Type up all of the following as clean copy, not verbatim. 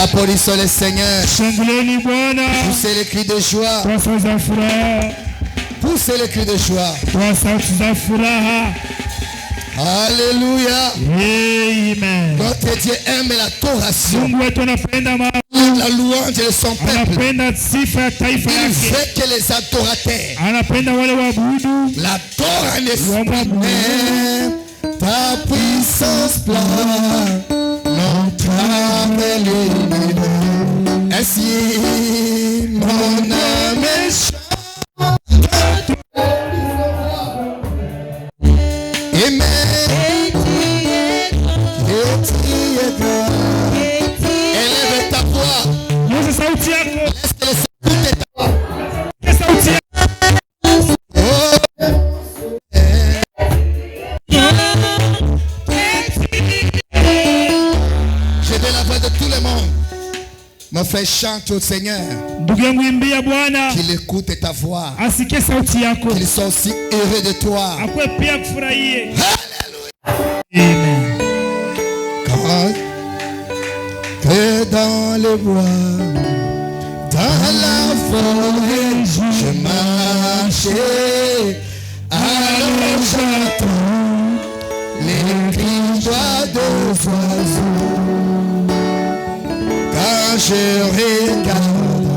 Applaudissons le Seigneur. Poussez les cris de joie. Poussez les cris de joie. Alléluia. Amen. Notre Dieu aime l'adoration. La louange de son peuple. Il veut que les adorateurs l'adorent en esprit. Ta puissance pleure notre âme est lumineuse. Ainsi mon âme est chante. Amen. Élève ta voix. Laisse les écouter ta voix. Je veux la voix de tout le monde. Mon frère, chante au Seigneur. Qu'il écoute ta voix. Qu'il soit aussi heureux de toi. Alléluia. Amen. Quand que dans les bois, dans la forêt, je marchais, alors j'entends les cris d'oiseaux. Quand je regarde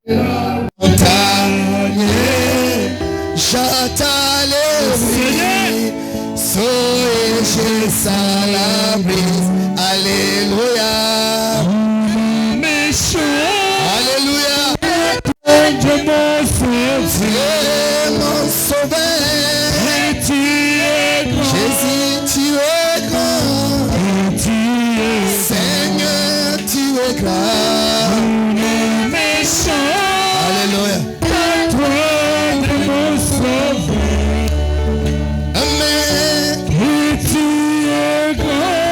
la montagne, j'entends les bruits, soyez chez la brise. Alléluia. Alléluia. Dieu mon sauveur. Tu es grand. Jésus, tu es grand. Tu es Seigneur, tu es grand. méchant. Alléluia. Toi, Dieu mon sauveur. Amen. Et tu es grand.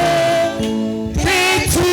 Et tu es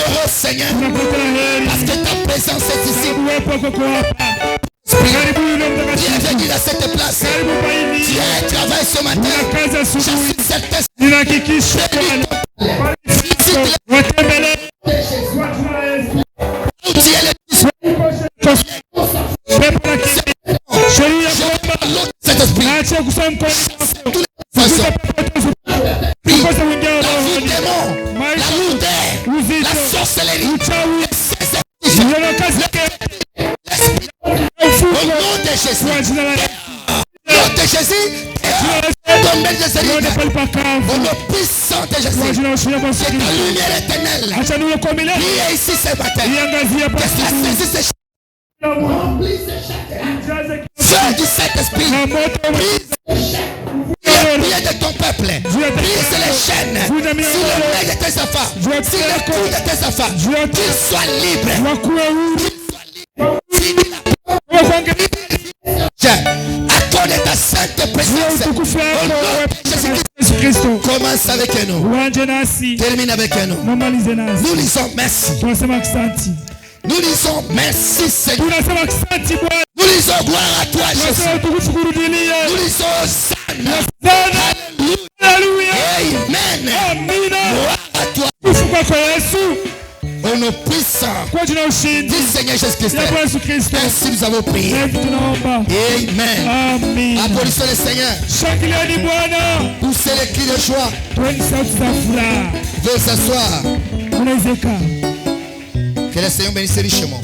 heureux, Seigneur, parce que ta présence est ici. Bienvenue dans cette place. Dieu travaille ce matin. Je suis certain. La sorcellerie, au nom de Jésus, au nom puissant de Jésus, c'est ta lumière éternelle qui est ici ce matin. Feu du Saint-Esprit, brise de ton peuple, brise les chaînes, sur le nez de tes enfants, sur le cou de tes enfants, qu'ils soient libres. Accorde ta sainte présence au nom de Jésus-Christ. Commence avec nous. Termine avec nous. Nous lisons merci. Nous disons merci Seigneur. Nous disons gloire à toi Jésus. Nous disons Hosanna. Alléluia. Amen. Gloire à toi. Au nom puissant du Seigneur Jésus-Christ. Ainsi nous avons prié. Amen. Applaudissons le Seigneur. Poussez les cris de joie. Veuillez s'asseoir. Que le Seigneur bénisse richement.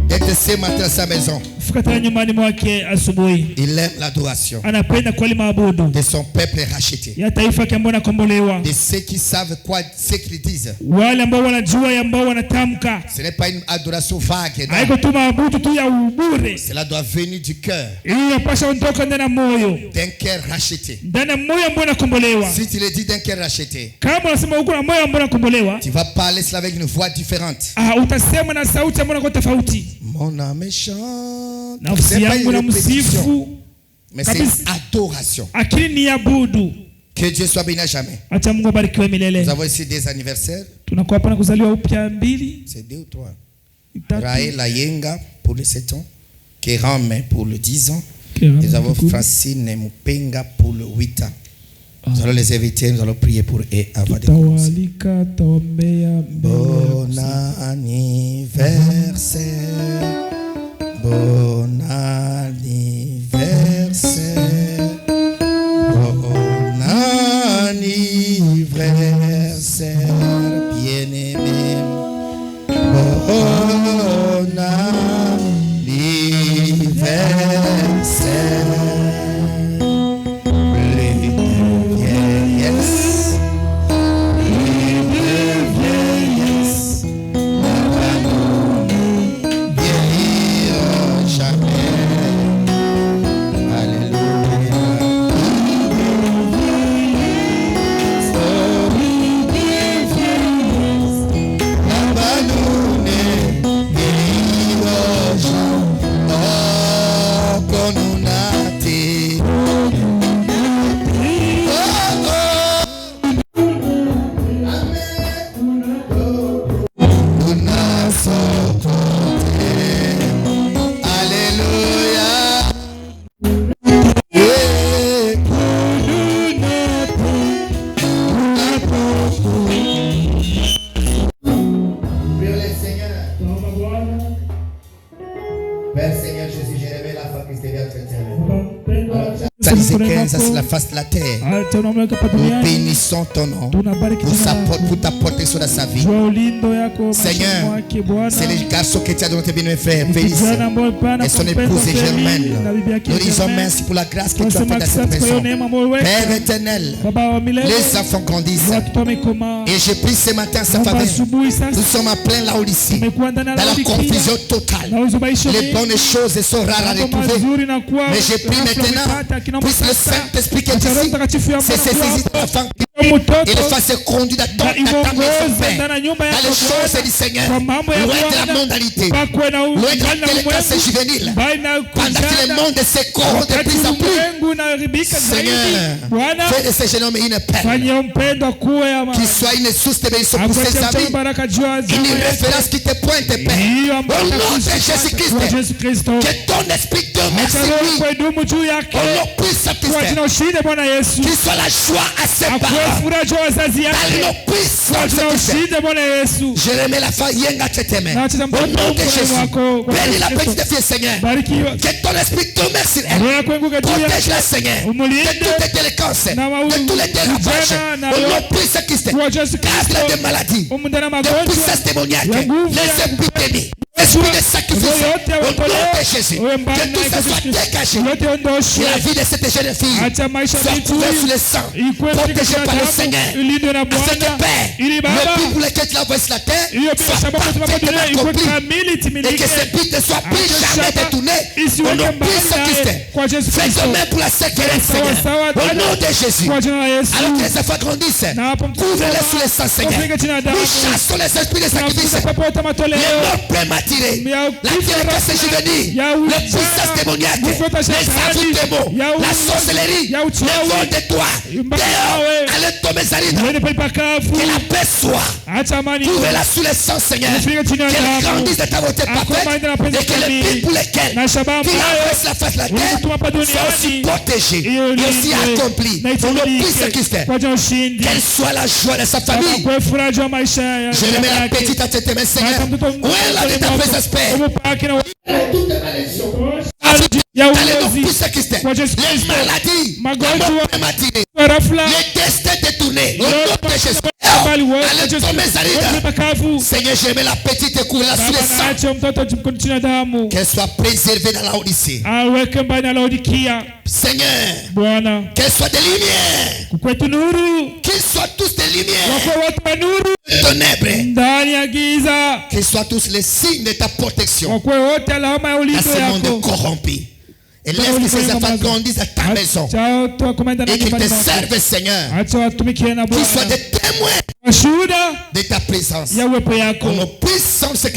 D'être ce matin à sa maison. Il aime l'adoration de son peuple racheté, de ceux qui savent quoi, ce qu'ils disent. Ce n'est pas une adoration vague, non. Cela doit venir du cœur, d'un cœur racheté. Si tu le dis d'un cœur racheté, tu vas parler cela avec une voix différente. Mon âme chante. Nafsi yangu na msifu. Mais c'est adoration. Que Dieu soit béni à jamais. Nous avons ici des anniversaires. C'est 2 ou 3. Raël Ayenga pour le 7 ans. Kerame pour le 10 ans. Nous avons Francine Mupenga pour le 8 ans. Nous allons les inviter, nous allons prier pour eux avant de commencer. Bon anniversaire. Bon anniversaire. Bon anniversaire, bien-aimé. Bon anniversaire. C'est la face de la terre. Nous bénissons ton nom pour t'apporter sur sa vie. Seigneur, c'est le garçon que tu as donné tes bien frères, Félix et son épouse Germaine. Nous disons merci pour la grâce que tu as faite dans cette maison. Père éternel, les enfants grandissent. Et je prie ce matin sa faveur. Nous sommes en plein là ici, dans la confusion totale. Les bonnes choses sont rares à retrouver. Mais je prie maintenant, puisse le Saint-Esprit qui est ici, c'est saisi de l'enfant qui Il le fasse conduire dans ta maison, Père, dans les choses du Seigneur, loin de la mondanité, loin de la délinquance juvénile, pendant que le monde se corrompt de plus en plus. Seigneur, fais de ce jeune homme une perle, qu'il soit une source de bénédiction pour ses amis, une référence qui te pointe, Père. Au nom de Jésus-Christ, que ton esprit demeure sur lui, au nom puissant de Christ, qu'il soit la joie à ses parents. Je remets la femme yenga teteme. Au nom de Jésus, bénis la petite fille, Seigneur. Que ton esprit demeure sur elle. Protège-la, Seigneur, de toutes les délinquances, de tous les dérapages. Au nom puissant de Christ, garde-la des maladies, de puissance démoniaque, les épidémies. Esprit de sacrifice, au nom de Jésus, que tout ça soit dégagé. Que la vie de cette jeune fille soit couverte sous le sang, protégée par le Seigneur, afin que Père, le but pour lequel tu l'as envoyé sur la terre soit parfaitement accompli, et que ce but ne soit plus jamais détourné. Au nom puissant de Christ, fais de même pour la sécurité, Seigneur, au nom de Jésus. Alors que les enfants grandissent, couvre-les sous le sang, Seigneur. Nous chassons les esprits de sacrifice, les morts prématurés, la délinquance juvénile, les puissances démoniaques, les aveux démons, la sorcellerie, les vols de toi, dehors, allez tomber Zarida, que la paix soit, couvre-la sous le sang, Seigneur, qu'elle grandisse de ta volonté parfaite, et que le but pour lequel tu laisses la face de la terre soit aussi protégé et aussi accompli. Au nom de Christ, qu'elle soit la joie de sa famille. Je remets la petite à tes mains, Seigneur. Où est la de ta présence, Père? Toutes les malédictions, les maladies, la mort prématurée, les destins détournés, au nom de Jésus. Seigneur, je mets la petite cour là sous le sang. Qu'elle soit préservée dans la Odyssée. Seigneur, qu'elle soit des lumières. Qu'ils soient tous des lumières. Ténèbres. Qu'ils soient tous les signes de ta protection dans ce monde corrompu. Et laisse que ces enfants grandissent à ta maison et qu'ils te servent, Seigneur. Qu'ils soient des témoins de ta présence. Au nom puissant de Christ.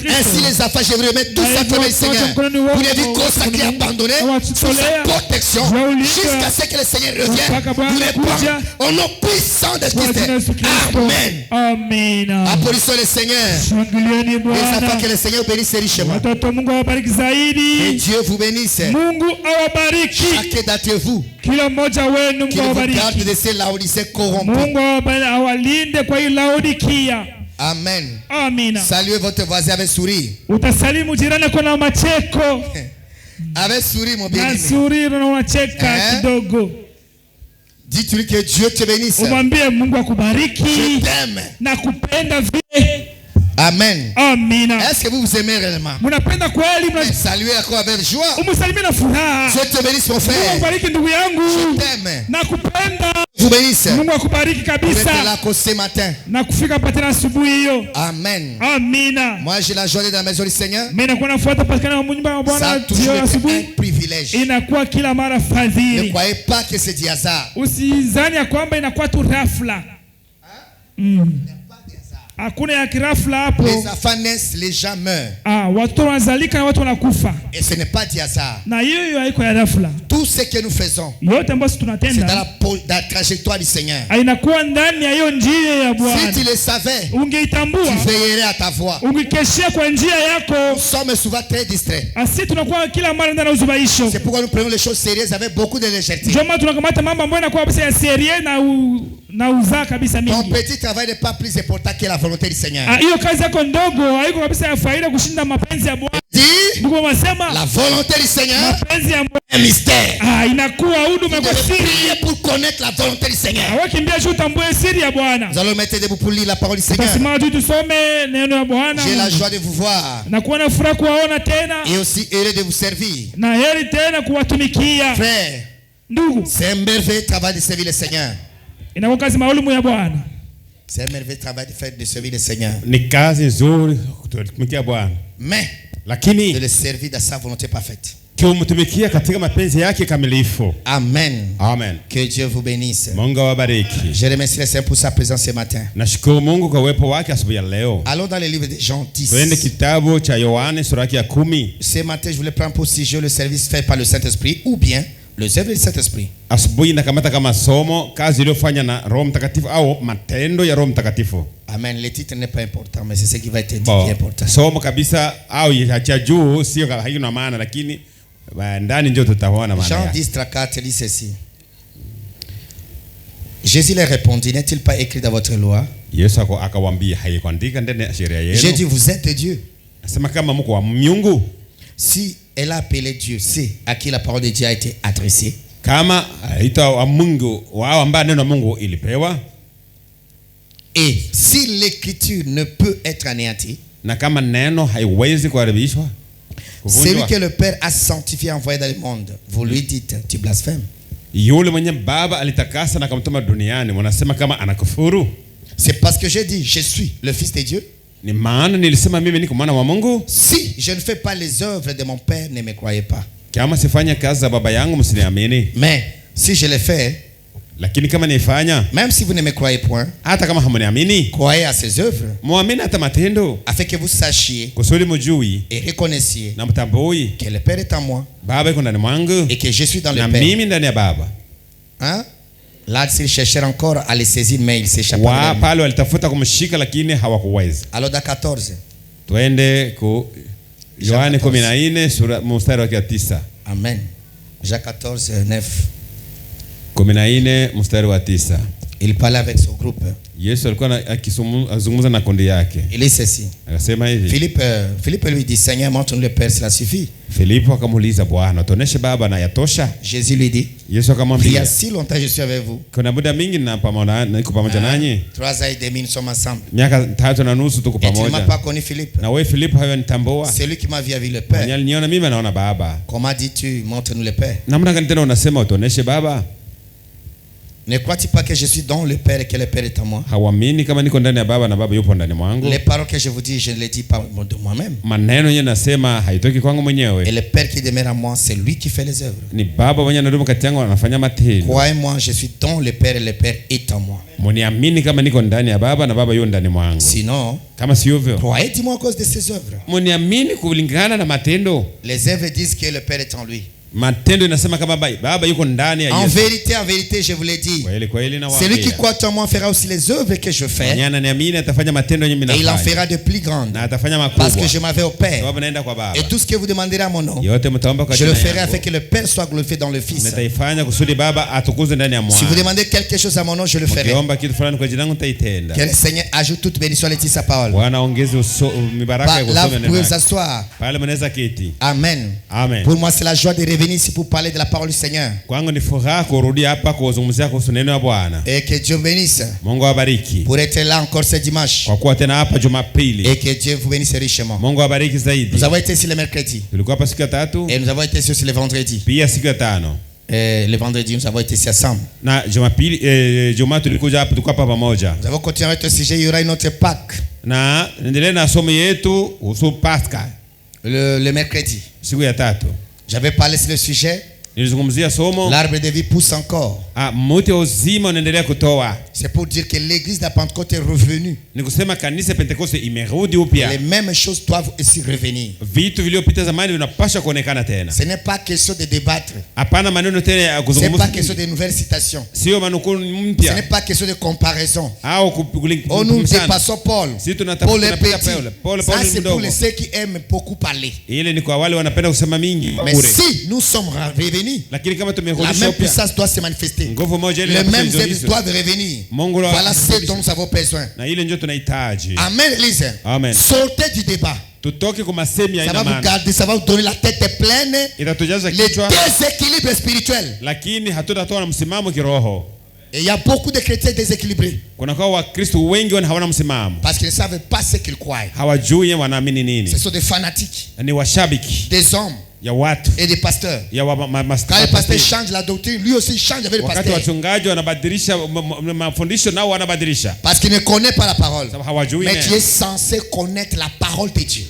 Ainsi les enfants, je vous remets tous à toi, Seigneur, pour une vie consacrée, abandonnée, sous sa protection, jusqu'à ce que le Seigneur revienne. Nous répondons au nom puissant de Christ. Amen. Amen. Applaudissons le Seigneur. Les enfants, que le Seigneur bénisse richement. Que Dieu vous bénisse. Chacun d'entre vous qui vous garde de ces Laodicées corrompus. Amen. Saluez votre voisin avec sourire. Avec sourire, mon bien-aimé. Dites-lui que Dieu te bénisse. Je t'aime. Amen. Est-ce que vous vous aimez réellement? Saluez encore avec joie. Dieu te bénisse, mon frère. Je t'aime. Vous bénisse. Vous êtes là ce matin. Amen. Moi, j'ai la joie d'être dans la maison du Seigneur. Ça a toujours été un privilège. Ne croyez pas que c'est du hasard. Hakuna ya kirafla hapo. Les enfants naissent, les gens meurent. Watoto wanazalika na watu wanakufa. Et ce n'est pas du hasard. Na hiyo haiko ya rafla. Tout ce que nous faisons, yote ambayo tunatenda, c'est dans la trajectoire du Seigneur. Inakuwa ndani ya hiyo njia ya Bwana. Si tu le savais, ungeitambua, tu veillerais à ta voix. Ungekeshia kwa njia yako. Nous sommes souvent très distraits. Asi tunakuwa kila mara ndani ya uzubaisho. C'est pourquoi nous prenons les choses sérieuses avec beaucoup de légèreté. Joma tunakamata mambo ambayo yanakuwa kabisa ya sérieux na uzaa kabisa mingi. Ton petit travail n'est pas plus important que la volonté du Seigneur. Hiyo kazi yako ndogo haiko kabisa ya faida kushinda mapenzi ya Bwana. La volonté du Seigneur, mapenzi ya Bwana, un mystère. Inakuwa huduma kwa siri. Pour connaître la volonté du Seigneur. Hawakimbia juu tambue siri ya Bwana. Nous allons mettre debout pour lire la parole du Seigneur. J'ai la joie de vous voir. Et aussi heureux de vous servir. Frère, c'est un merveilleux travail de servir le Seigneur. C'est un merveilleux travail de servir le Seigneur. Mais de le servir dans sa volonté parfaite. kumtumikia katika mapenzi yake kamilifu. Amen. Amen. Que Dieu vous bénisse. Mungu awabariki. Je remercie le Seigneur pour sa présence ce matin. Nashukuru Mungu kwa uwepo wake asubuhi ya leo. Allons dans le livre de Jean 10. Twende kitabu cha Yohane sura ya 10. Ce matin, je voulais prendre pour sujet le service fait par le Saint-Esprit ou bien les œuvres du Saint-Esprit. Asubuhi nakamata kama somo kazi iliyofanya na Roho Mtakatifu au matendo ya Roho Mtakatifu. Amen. Le titre n'est pas important, mais c'est ce qui va être dit qui est important. Somo kabisa au cha juu sio haina maana, lakini ndani ndio tutaona maana. Jean 10:4 dit ceci. Jésus leur répondit, n'est-il pas écrit dans votre loi? Yesu akawaambia haikuandika ndani ya sheria yenu? J'ai dit vous êtes Dieu. Nasema kama mko wa Mungu. Si elle a appelé Dieu, c'est à qui la parole de Dieu a été adressée. Kama ita wa Mungu wao ambao neno Mungu ilipewa. Et si l'écriture ne peut être anéantie, na kama neno haiwezi kuharibishwa, celui que le Père a sanctifié envoyé dans le monde, vous lui dites tu blasphèmes. Yule mwenye Baba alitakasa na kumtuma duniani mnasema kama anakufuru. C'est parce que j'ai dit je suis le fils de Dieu. Ni maana nilisema mimi niko mwana wa Mungu. Si je ne fais pas les œuvres de mon Père, ne me croyez pas. Kama sifanya kazi za baba yangu msiniamini. Mais si je les fais, lakini kama nifanya, même si vous ne me croyez point, hata kama hamniamini, croyez à ses œuvres, muamini hata matendo, afin que vous sachiez kusudi mjui et reconnaissiez na mtambui que le Père est en moi, Baba yuko ndani mwangu et que je suis dans le na Père. mimi ndani ya Baba. Hein? Là, s'ils cherchaient encore à les saisir, mais ils s'échappaient. Wa pale walitafuta kumshika lakini hawakuweza. Alors dans 14. Twende ku Yohane 14 sura mstari wa 9. Amen. Jean 14:9. 14 mstari wa 9. Il parlait avec son groupe. Yesu alikuwa akizungumza na kundi yake. Il dit ceci. Akasema hivi. Philippe lui dit, Seigneur, montre-nous le Père, cela suffit. Filipo akamuuliza, Bwana, tuoneshe Baba na yatosha? Jésus lui dit, Yesu akamwambia, il y a si longtemps je suis avec vous. Kuna muda mingi niko pamoja nanyi. 3 ans et demi nous sommes ensemble. Miaka 3 na nusu tuko pamoja. Et tu ne m'as pas connu Philippe. Na wewe Filipo hayanitambua. C'est lui qui m'a vu avec le Père. Niona mimi naona Baba. Comment dis-tu, montre-nous le Père? Namna gani tena unasema utuoneshe Baba? Ne crois-tu pas que je suis dans le Père et que le Père est en moi? Hawamini kama niko ndani ya Baba na Baba yupo ndani mwangu. Les paroles que je vous dis, je ne les dis pas de moi-même. Maneno yenyewe nasema haitoki kwangu mwenyewe. Et le Père qui demeure en moi, c'est lui qui fait les œuvres. Ni Baba mwenye anadumu kati yangu anafanya matendo. Croyez-moi, je suis dans le Père et le Père est en moi. Mniamini kama niko ndani ya Baba na Baba yupo ndani mwangu. Sinon, kama sivyo, croyez-moi à cause de ses œuvres. Mniamini kulingana na matendo. Les œuvres disent que le Père est en lui. Matendo inasema kama Baba yuko ndani ya Yesu. En vérité, je vous l'ai dit. Celui qui croit en moi fera aussi les œuvres que je fais. Et il en fera de plus grandes. Parce que je m'avais au Père. Et tout ce que vous demanderez à mon nom, je le ferai afin que le Père soit glorifié dans le Fils. Si vous demandez quelque chose à mon nom, je le ferai. Que le Seigneur ajoute toute bénédiction à sa parole. Là, vous pouvez vous asseoir. Amen. Pour moi, c'est la joie de revenir ici pour parler de la parole du Seigneur. Et que Dieu bénisse pour être là encore ce dimanche. Et que Dieu vous bénisse richement. Nous avons été ici le mercredi. Et nous avons été ici aussi le vendredi. Le vendredi, nous avons été ici ensemble. Nous avons continué avec le sujet. Il y aura une autre Pâques. Le mercredi. J'avais parlé sur le sujet. L'arbre de vie pousse encore. C'est pour dire que l'église de la Pentecôte est revenue. Les mêmes choses doivent aussi revenir. Ce n'est pas question de débattre. Ce n'est pas question de nouvelles citations. Ce n'est pas question de comparaison. Oh, nous dépassons Paul. Paul est petit. Ça, c'est pour ceux qui aiment beaucoup parler. Mais si nous sommes revenus, la même puissance doit se manifester. Les mêmes œuvres doivent revenir. Voilà ce dont nous avons besoin. Amen, Élise. Sortez du débat. Ça va vous garder, ça va vous donner la tête pleine. Les déséquilibres spirituels. Et il y a beaucoup de chrétiens déséquilibrés. Parce qu'ils ne savent pas ce qu'ils croient. Ce sont des fanatiques, des hommes et des pasteurs. Quand le pasteur change la doctrine, lui aussi change avec le pasteur. Parce qu'il ne connaît pas la parole. Mais tu es censé connaître la parole de Dieu.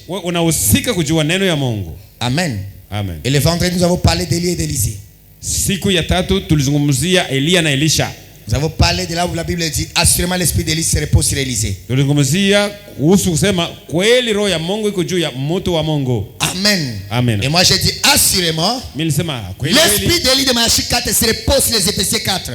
Amen. Amen. Et le vendredi, nous avons parlé d'Élie et d'Élisée. Siku ya tatu tulizungumzia Elia na Elisha. Nous avons parlé de là où la Bible dit assurément l'esprit d'Élie se repose sur Élisée. Tulizungumzia kuhusu kusema kweli roho ya Mungu iko juu ya mtu wa Mungu. Amen. Amen. Et moi j'ai dit assurément l'esprit d'Élie de Malachie 4 se repose sur les Éphésiens 4.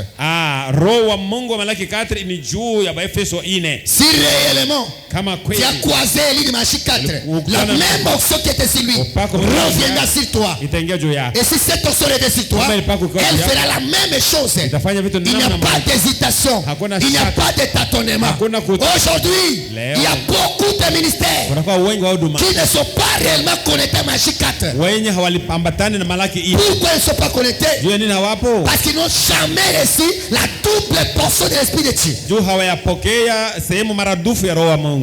Roho wa Mungu wa Malaki 4 ni juu ya Efeso 4. Si réellement kama kweli tu as croisé Élie de Malachie 4, la même onction qui était sur lui reviendra sur toi. Et si cette onction était sur toi, elle fera la même chose. Il n'y a pas d'hésitation, il n'y a pas de tâtonnement. Aujourd'hui, il y a beaucoup de ministères qui ne sont pas réellement connectés à Malachie 4. Pourquoi ils ne sont pas connectés? Parce qu'ils n'ont jamais reçu la double portion de l'esprit de Dieu.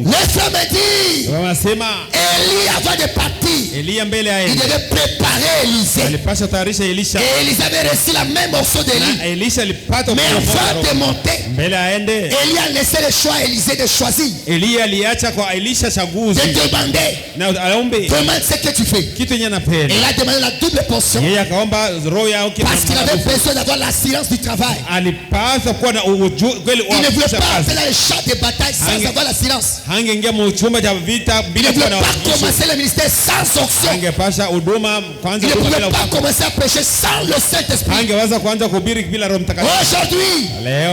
Les femmes disent Élie avant de partir, il devait préparer Élisée. Et Élisée avait reçu la même onction d'Élie. Mais avant de monter, Élie a laissé le choix à Élisée de choisir, de demander vraiment ce que tu fais. Et il a demandé la double portion parce qu'il avait besoin d'avoir l'assurance du travail. Il ne voulait pas faire le champ de bataille sans avoir l'assurance. Il ne voulait pas commencer le ministère sans onction. Il ne pouvait pas commencer à prêcher sans le Saint-Esprit. Aujourd'hui,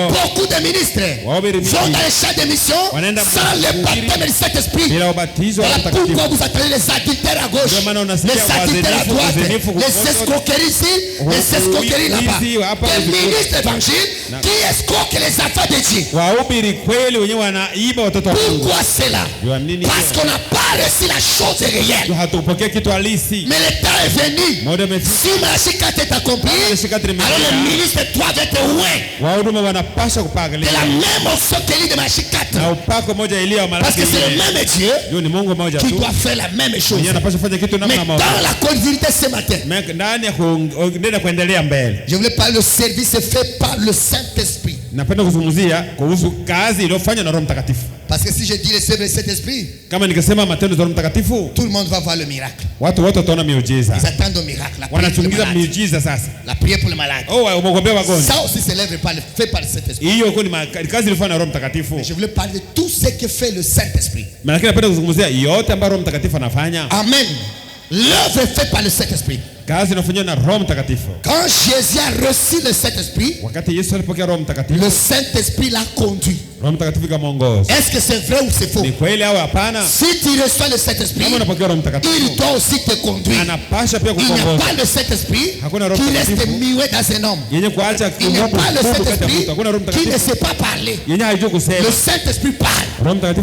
beaucoup de ministres vont dans les champs de mission sans le baptême du Saint-Esprit. Voilà pourquoi vous attendez les adultères à gauche, les adultères à droite, les escroqueries ici, les escroqueries là-bas. Des ministres d'évangile qui escroquent les affaires de Dieu. Pourquoi cela? Parce qu'on n'a pas reçu la chose réelle. Mais le temps est venu. Si Malachie 4 est accompli, alors le ministre doit être loin de la même onction qu'Élie de Malachie 4. Parce que c'est le même Dieu qui doit faire la même chose. Mais dans la continuité ce matin, je voulais parler du service fait par le Saint-Esprit. Parce que si je dis les œuvres de cet esprit, tout le monde va voir le miracle. Ils attendent le miracle. La prière pour le malade. Ça aussi c'est l'œuvre fait par le Saint-Esprit. Je voulais parler de tout ce que fait le Saint-Esprit. Amen. L'œuvre est faite par le Saint-Esprit. Quand Jésus a reçu le Saint-Esprit, le Saint-Esprit l'a conduit. Est-ce que c'est vrai ou c'est faux? Si tu reçois le Saint-Esprit, il doit aussi te conduire. Il n'y a pas le Saint-Esprit qui reste muet dans un homme. Il n'y a pas le Saint-Esprit qui ne sait pas parler. Le Saint-Esprit parle parce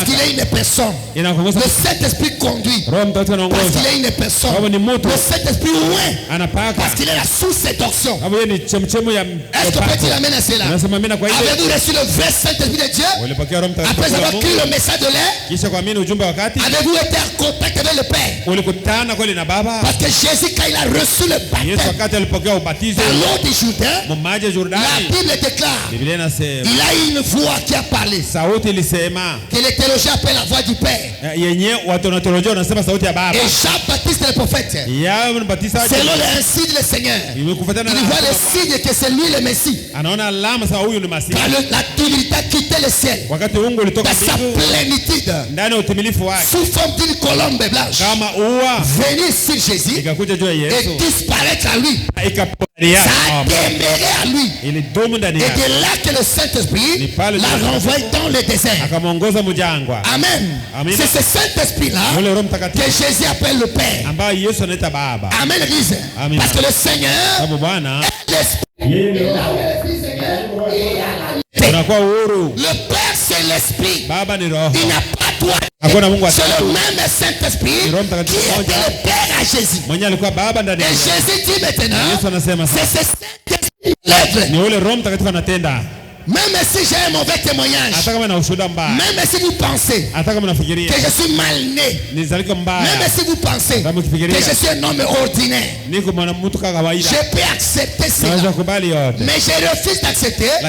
qu'il est une personne. Le Saint-Esprit conduit parce qu'il est une personne. Le Saint-Esprit parce qu'il est la sous-séduction. Est-ce qu'on peut dire amen à cela? Avez-vous reçu le vrai Saint-Esprit de Dieu après avoir cru le message de l'air? Avez-vous été en contact avec le Père? Parce que Jésus, quand il a reçu le baptême dans l'eau du Jourdain, la Bible déclare il a eu une voix qui a parlé, que les théologiens appellent la voix du Père. Et Jean-Baptiste le prophète, selon le signe du Seigneur, il voit le signe que c'est lui le Messie. Car la divinité a quitté le ciel dans sa plénitude sous forme d'une colombe blanche, venir sur Jésus et disparaître à lui. Ça a demeuré à lui. Et de là que le Saint-Esprit l'a renvoyé dans le désert. Amen. C'est ce Saint-Esprit-là que Jésus appelle le Père. Amen, l'église. Parce que le Seigneur est l'Esprit. Le Père c'est l'Esprit. Il n'a pas toi. C'est le même Saint-Esprit qui était le Père à Jésus. Et Jésus dit maintenant, c'est ce Saint-Esprit l'œuvre. Même si j'ai un mauvais témoignage, même si vous pensez que je suis mal né, même si vous pensez que je suis un homme ordinaire, je peux accepter cela. Mais je refuse d'accepter, de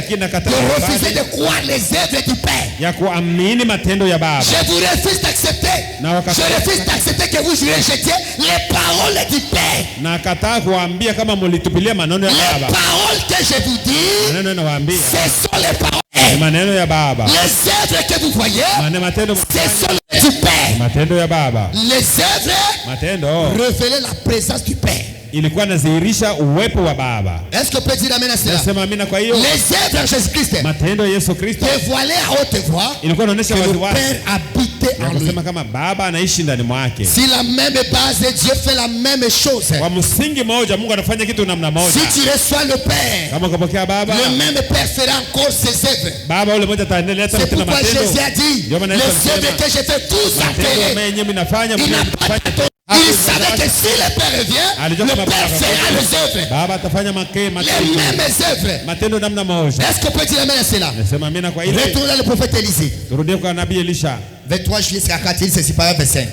refuser de croire les œuvres du Père. Je vous refuse d'accepter. Je refuse d'accepter que vous jetiez les paroles du Père. Les paroles que je vous dis, ce sont les paroles. Les œuvres que vous voyez, ce sont les du Père. Les œuvres révélaient la présence du Père. Ilikuwa nazihirisha uwepo wa Baba. Est-ce que peut dire amen à cela? Nasema amina kwa hiyo. Les œuvres de Jésus-Christ. Matendo ya Yesu Kristo. Dévoilé à haute voix. Ilikuwa inaonyesha wazi wazi. Le Père habitait en lui. Anasema kama Baba anaishi ndani mwake. Si la même base, Dieu fait la même chose. Kwa msingi mmoja Mungu anafanya kitu namna moja. Si tu reçois le Père, kama ukapokea Baba, le même Père fera encore ses œuvres. Baba yule mmoja ataendelea tena matendo. C'est pourquoi Jésus a dit, les œuvres que j'ai fait tous appelés. Il savait que si le Père revient, le Père fera les œuvres. Les mêmes œuvres. Est-ce qu'on peut dire amen à cela? Retournez dans le prophète Élisée. 23 juillet 44, c'est par verset 5.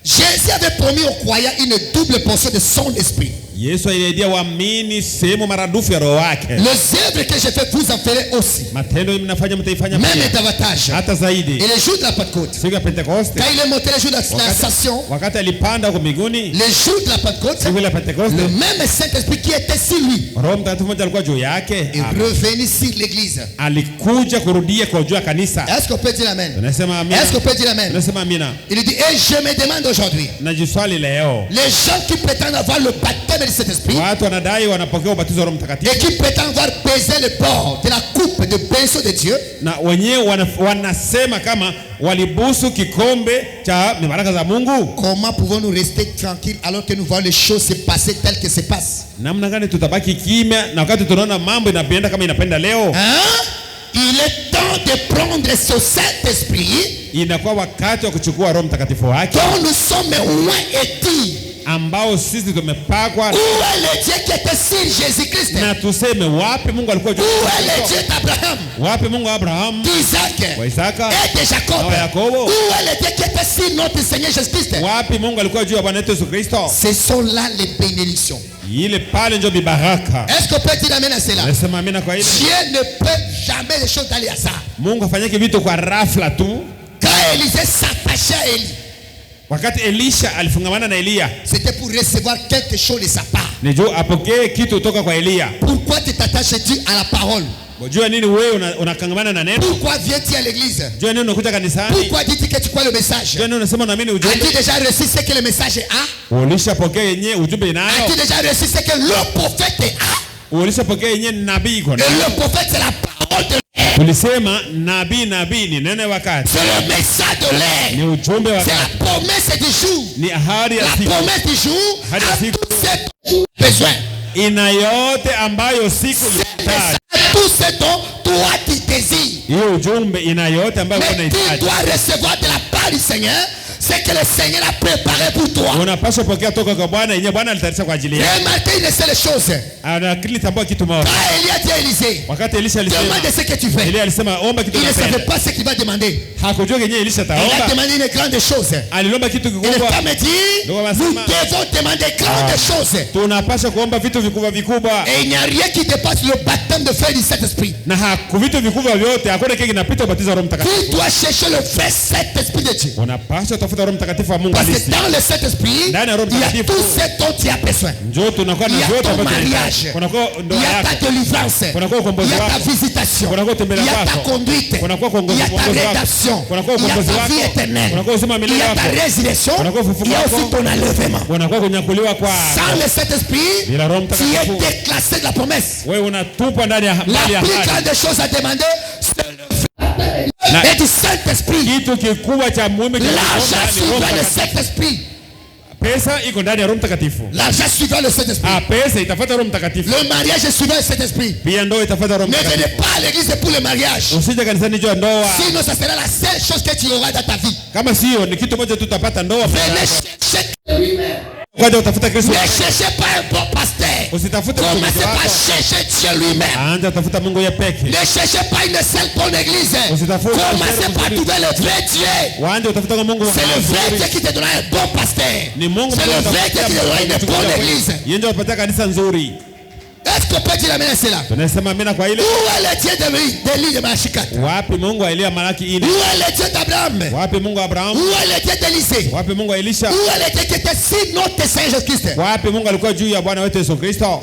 Jésus avait promis aux croyants une double portion de son esprit. Yesu aliahidia waamini sehemu maradufu ya roho wake. Les œuvres que j'ai fait vous en ferez aussi. Matendo mnafanya mtaifanya pia. Même davantage. Hata zaidi. Et le jour de la Pentecôte. Siku ya Pentekoste. Quand il est monté le jour de l'ascension. Wakati alipanda huko mbinguni. Le jour de la Pentecôte. Siku ya Pentekoste. Le même Saint-Esprit qui était sur lui. Roho Mtakatifu mmoja alikuwa juu yake. Et revenu sur l'église. Alikuja kurudia kwa juu ya kanisa. Est-ce qu'on peut dire amen? Tunasema amina. Est-ce qu'on peut dire amen? Tunasema amina. Il dit et je me demande aujourd'hui. Najiswali leo. Les gens qui prétendent avoir le baptême de cet esprit. Wanadai wanapokea ubatizo wa Roho Mtakatifu. Et qui prétendent avoir baisé le bord de la coupe de benzo de Dieu. Na wenyewe wanasema kama walibusu kikombe cha mibaraka za Mungu. Comment pouvons-nous rester tranquilles alors que nous voyons les choses se passer telles que se passent? Namna gani tutabaki kimya na wakati tunaona mambo inapenda kama inapenda leo? Il est temps de prendre ce Saint-Esprit. Inakuwa wakati wa kuchukua Roho Mtakatifu wake. Dont nous sommes oints ambao sisi tumepakwa. Où est le Dieu qui était sur Jésus-Christ? Na tuseme wapi Mungu alikuwa juu? Où est le Dieu d'Abraham? Wapi Mungu Abraham? D'Isaac. Wa Isaka. Et de Jacob. Na Yakobo. Où est le Dieu qui était sur notre Seigneur Jésus-Christ? Wapi Mungu alikuwa juu ya Bwana Yesu Kristo? Ce sont là les bénédictions. Ile pale ndio bibaraka. Est-ce qu'on peut dire amen à cela? Nasema amina kwa hilo. Dieu ne peut jamais les choses aller à ça. Mungu afanyake vitu kwa rafla tu. Quand Élisée s'attachait à Élie. Wakati Elisha alifungamana na Elia, c'était pour recevoir quelque chose de sa part. Ndio apokee kitu kutoka kwa Elia. Pourquoi tu t'attaches-tu à la parole? Unajua nini wewe unakangamana na neno? Pourquoi viens-tu à l'église? Unajua nini unakuja kanisani? Pourquoi dis-tu que tu crois le message? Unajua nini unasema unaamini ujumbe? As-tu déjà reçu ce que le message a? Ulishapokea yenyewe ujumbe inayo? As-tu déjà reçu ce que le prophète a? Ulishapokea yenyewe nabii iko nayo? Le prophète c'est la parole de l'air. Tulisema nabii ni neno wakati. C'est le message de l'air. Ni ujumbe wakati. C'est la promesse du jour. Ni ahadi ya siku. La promesse du jour. Ahadi ya siku. C'est besoin. Ina yote ambayo siku inahitaji. Tout ce dont toi tu désires. Hiyo ujumbe ina yote ambayo unahitaji. Tu dois recevoir de la part du Seigneur ce que le Seigneur a préparé pour toi. Unapaswa pokea toka kwa Bwana yenyewe Bwana alitayarisha kwa ajili yako. Remarquez une seule chose. Anakili tambua kitu moja. Quand Elia dit à Élisée, wakati Elisha alisema, demande ce que tu fais. Elia alisema omba kitu unapenda. Il ne savait pas ce qu'il va demander. Hakujua yenyewe Elisha taomba. Il a demandé une grande chose. Alilomba kitu kikubwa. Et le femme dit, nous devons demander grandes choses. Tunapaswa kuomba vitu vikubwa vikubwa. Et il n'y a rien qui dépasse le baptême de feu du Saint-Esprit. Na vitu vikubwa vyote hakuna kile kinapita ubatizo wa Roho Mtakatifu. Tu dois chercher le vrai Saint-Esprit de Dieu. Unapaswa tafuta Roho Mtakatifu wa Mungu. Parce que dans le Saint-Esprit, il y a tout ce dont tu as besoin. Il y a ton mariage, il y a ta délivrance, il y a ta visitation, il y a ta conduite, il y a ta rédemption, il y a ta vie éternelle, il y a ta résurrection, il y a aussi ton enlèvement. Sans le Saint-Esprit, tu es déclassé de la promesse. La plus grande chose à demander, c'est le feu et du Saint-Esprit. L'argent suivant le Saint-Esprit. Pesa iko ndani ya Roho Mtakatifu. L'argent suivant le Saint-Esprit. Pesa itafuata Roho Mtakatifu. Le mariage suivant le Saint-Esprit. Pia ndoa itafuata Roho Mtakatifu. Ne venez pas à l'église pour le mariage. Usije kanisani juu ya ndoa. Sinon ça sera la seule chose que tu auras dans ta vie. Kama sio ni kitu moja tutapata ndoa. Venez chercher Ne cherchez pas un bon pasteur. Commencez par chercher Dieu lui-même. Ne cherchez pas une seule bonne église. Commencez par trouver le vrai Dieu. C'est le vrai Dieu qui te donnera un bon pasteur. C'est le vrai Dieu qui te donnera une bonne église. Est-ce qu'on peut dire amen à cela? Où est le Dieu d'Élie de Malachikat? Où est le Dieu d'Abraham? Où est le Dieu d'Élisée? Où est le Dieu qui était si notre Seigneur Jésus-Christ?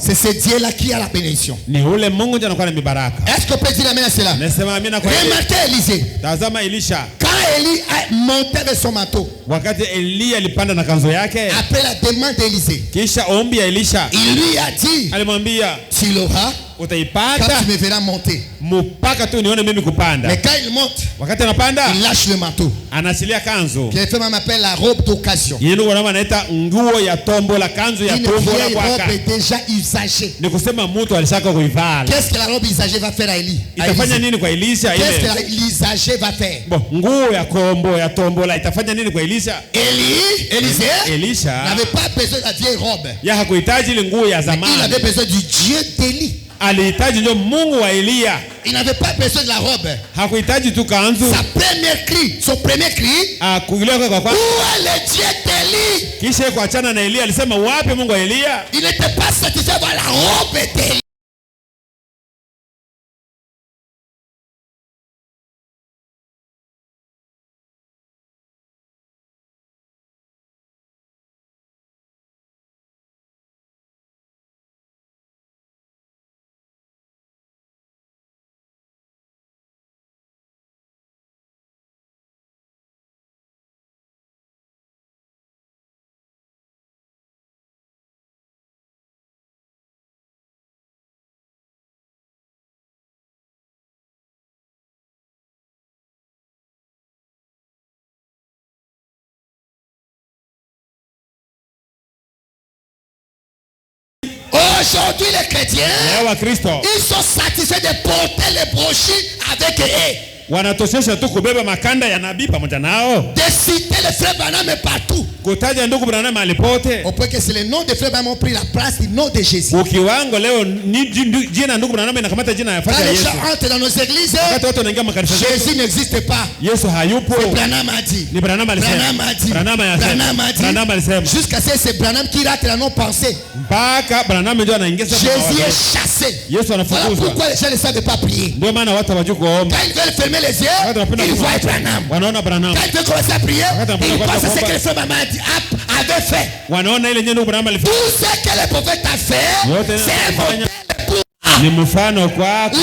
C'est ce Dieu-là qui a la bénédiction. Est-ce qu'on peut dire amen à cela? Remarquez Élisée. Quand Élie a monté avec son manteau, après la demande d'Élisée, il lui a dit, tu l'auras quand tu me verras monter. Mais quand il monte, il lâche le manteau. Que les femmes appellent la robe d'occasion. Une vieille robe est déjà usagée. Qu'est-ce que la robe usagée va faire à Élie? Qu'est-ce que l'usagé va faire? Élisée n'avait pas besoin de la vieille robe. Il avait besoin du Dieu d'Élie. Il n'avait pas besoin de la robe. Son premier cri, où est le Dieu d'Élie? Il n'était pas satisfait par la robe d'Élie. Aujourd'hui, les chrétiens, ils sont satisfaits de porter les brochures avec eux. Wanatoshesha tu kubeba makanda ya nabii pamoja nao. De citer le frère Branham partout. Kutaja ndugu Branham alipote. Au point que c'est le nom de frère Branham ont pris la place du nom de Jésus. Ukiwango leo ni jina ndugu Branham inakamata jina ya fadha Yesu. Quand les gens entrent dans nos églises, Jésus n'existe pas. Yesu hayupo. C'est Branham a dit. Ni Branham alisema. Branham a dit. Jusqu'à ce c'est Branham qui rate la non pensée. Mpaka Branham ndio anaingiza. Jésus est chassé. Yesu anafukuzwa. Voilà pourquoi les gens ne savent pas prier. Ndio maana watu hawajui kuomba. Quand ils veulent fermer les yeux, ils voient Branham. Wanaona Branham. Quand ils veulent commencer à prier, ils pensent à ce que le frère Branham avait fait. Wanaona ile nyenye Branham alifanya. Tout ce que le prophète a fait, c'est un modèle pour ni mfano kwako.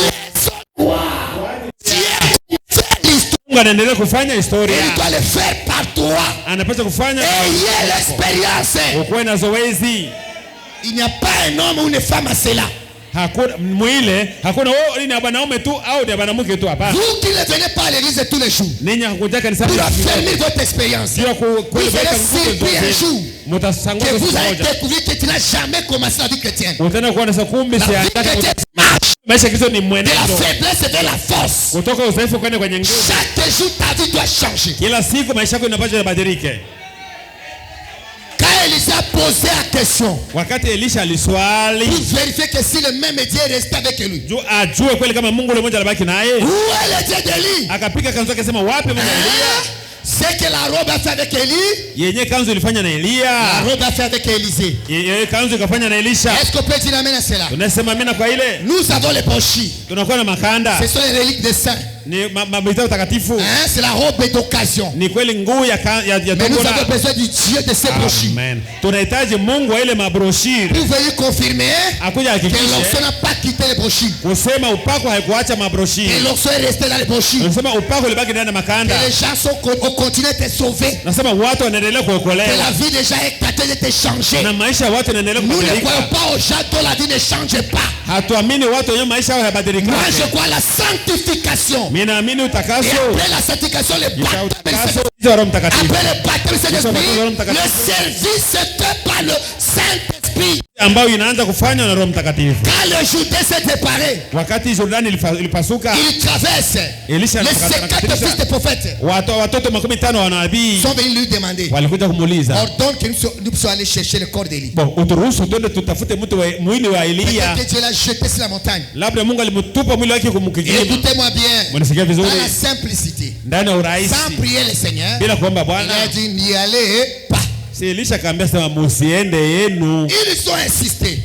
Mungu anaendelea kufanya historia. Il doit le faire par toi. Anapaswa kufanya. Ayez l'expérience. Ukuwe na zoezi. Il n'y a pas un homme ou une femme à cela. Hakuna mwile, hakuna ni wanaume tu au ni wanawake tu hapana. Vous qui ne venez pas à l'église tous les jours. Ninyi hakuja kanisa pour affirmer votre expérience. Vous allez surpris un jour que vous allez découvrir que tu n'as jamais commencé la vie chrétienne. Utaenda kuona sasa kumbe si maisha kizo ni mwenendo. De la faiblesse vers la force. Kutoka udhaifu kwenda kwenye nguvu. Chaque jour ta vie doit changer. Kila siku maisha yako inapaswa kubadilika. Élisée a posé la question. Wakati Elisha aliswali. Pour vérifier que si le même Dieu restait avec lui. Ajue kweli kama Mungu yule mmoja alibaki naye. Où est le Dieu d'Élie? Akapiga kanzo akasema wapi Mungu Elia? C'est que la robe a fait avec Élie. Yenye kanzo ilifanya na Elia. La robe a fait avec Élisée. Yenye kanzo ikafanya na Elisha. Est-ce qu'on peut dire amen à cela? Tunasema amina kwa ile. Nous avons les brochures. Tunakuwa na makanda. Ce sont les reliques des saints. Ni mabita takatifu. C'est la robe d'occasion. Ni kweli nguo ya mais nous avons besoin du Dieu de ces brochures. Amen. Tunahitaji Mungu wa ile mabroshiri. Vous veuillez confirmer akuja hakikishe que l'onction n'a pas quitté les brochures. Kusema upako haikuacha mabroshiri. Et l'onction est restée dans les brochures. Kusema upako ulibaki ndani ya makanda. Que les gens ont continué d'être sauvés. Nasema watu wanaendelea kuokolewa. Que la vie des gens est traitée d'être changée. Na maisha ya watu yanaendelea kubadilika. Nous ne croyons pas aux gens dont la vie ne change pas. Hatuamini watu wenye maisha yao hayabadiliki. Moi je crois à la sanctification. Mimi naamini utakaso. Et après la sanctification, le baptême. Après le baptême, le service se fait par le Saint-Esprit. ambayo inaanza kufanywa na Roho Mtakatifu. Quand le Jourdain s'est déparé, wakati Jordani ilipasuka, il traverse. Elisha les 50 fils des prophètes watoto 50 wa nabii sont venus lui demander, walikuja kumuuliza, ordonne que nous puissions aller chercher le corps d'Élie. Bon, uturuhusu twende tutafute mwili wa Elia. Peut-être Dieu l'a jeté sur la montagne. Labda Mungu alimtupa mwili wake kumkigima. Écoutez-moi bien. Mnasikia vizuri? Dans la simplicité. Ndani ya urahisi. Sans prier le Seigneur. Bila kuomba Bwana. Il a dit n'y allez pas. Si Elisha kaambia sema musiende yenu. Ils ont insisté.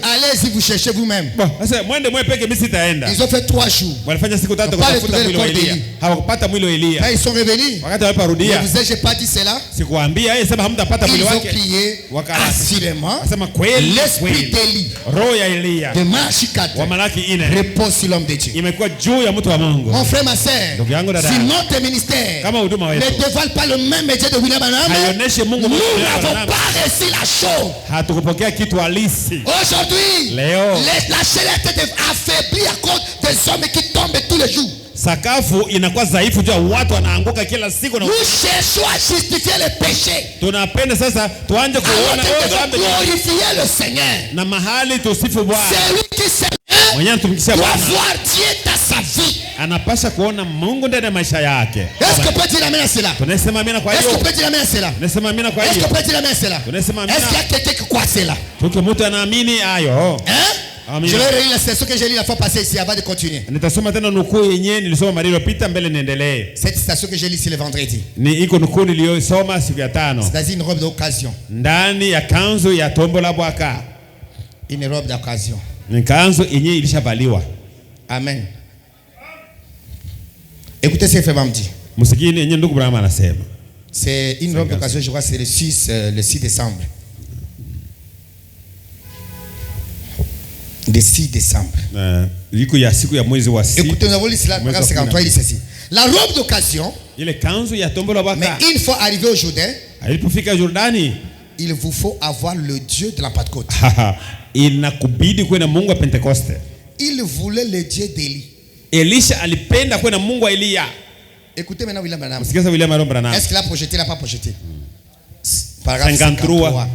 Allez-y vous cherchez vous-même. Sasa mwende mwe peke mimi sitaenda. Ils ont fait 3 jours. Walifanya siku 3 kutafuta mwili wa Elia. Hawakupata mwili wa Elia. Ils sont revenus. Wakati waliporudia. Vous ai pas dit cela? Sikuambia yeye sema hamtapata mwili wake. Ils ont crié assurément. Asema kweli l'esprit d'Élie. Roho ya Elia. De Malachie 4. Wa Malaki 4. Repose sur l'homme de Dieu. Imekuwa juu ya mtu wa Mungu. Mon frère ma sœur. Si notre ministère ne dévoile pas le même métier de William Branham, nous n'avons pas reçu la chose. Hatukupokea kitu halisi. Aujourd'hui, la chair est affaiblie à cause des hommes qui tombent tous les jours. Sakafu inakuwa dhaifu juu watu wanaanguka kila siku na nous cherchons à justifier le péché. Tunapenda sasa tuanze kuona glorifier le Seigneur. Na mahali tusifu Bwana. Celui qui s'aime mwenye tumkisha Bwana doit voir Dieu dans sa vie. Anapasha kuona Mungu ndani ya maisha yake. Est-ce que peut dire amen à cela? Tunasema amina kwa hiyo. Est-ce que peut dire amen à cela? Tunasema amina kwa hiyo. Est-ce que peut dire amen à cela? Tunasema amina. Est-ce qu'il y a quelqu'un qui croit cela? Tuko mtu anaamini hayo. Je vais relire la citation que j'ai lu la fois passée ici avant de continuer. Nitasoma tena nukuu yenyewe nilisoma mara iliyopita mbele niendelee. Cette citation que j'ai lu ici le vendredi. Ni iko nukuu niliyosoma siku ya tano. C'est une robe d'occasion. Ndani ya kanzu ya tombo la bwaka. Une robe d'occasion. Ni kanzu yenyewe ilishavaliwa. Amen. Écoutez ce que Frère me dit. Musikini yenyewe ndugu Branham anasema. C'est une robe d'occasion, je crois c'est le 6 décembre. Le 6 décembre. Écoutez, nous avons lu cela, paragraphe 53, il dit ceci. La robe d'occasion, mais une fois arrivé au Jourdain, il vous faut avoir le Dieu de la Pentecôte. Il voulait le Dieu d'Élie. Écoutez maintenant William Branham. Est-ce qu'il a projeté, il n'a pas projeté? Paragraphe 53.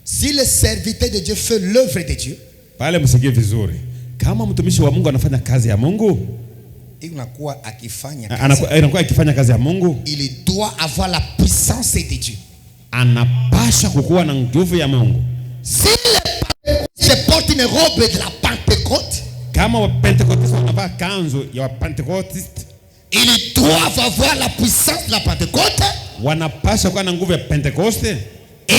Si le serviteur de Dieu fait l'œuvre de Dieu, pale msikie vizuri. Kama mtumishi wa Mungu anafanya kazi ya Mungu, inakuwa akifanya kazi ya Mungu, il doit avoir la puissance de Dieu. Anapasha kukuwa na nguvu ya Mungu. Si le porte une robe de la Pentecôte, kama wa Pentecôtiste wanavaa kanzu ya wa Pentecôtiste, ils doivent avoir la puissance de la Pentecôte. Wanapasha kuwa na nguvu ya Pentecoste. Et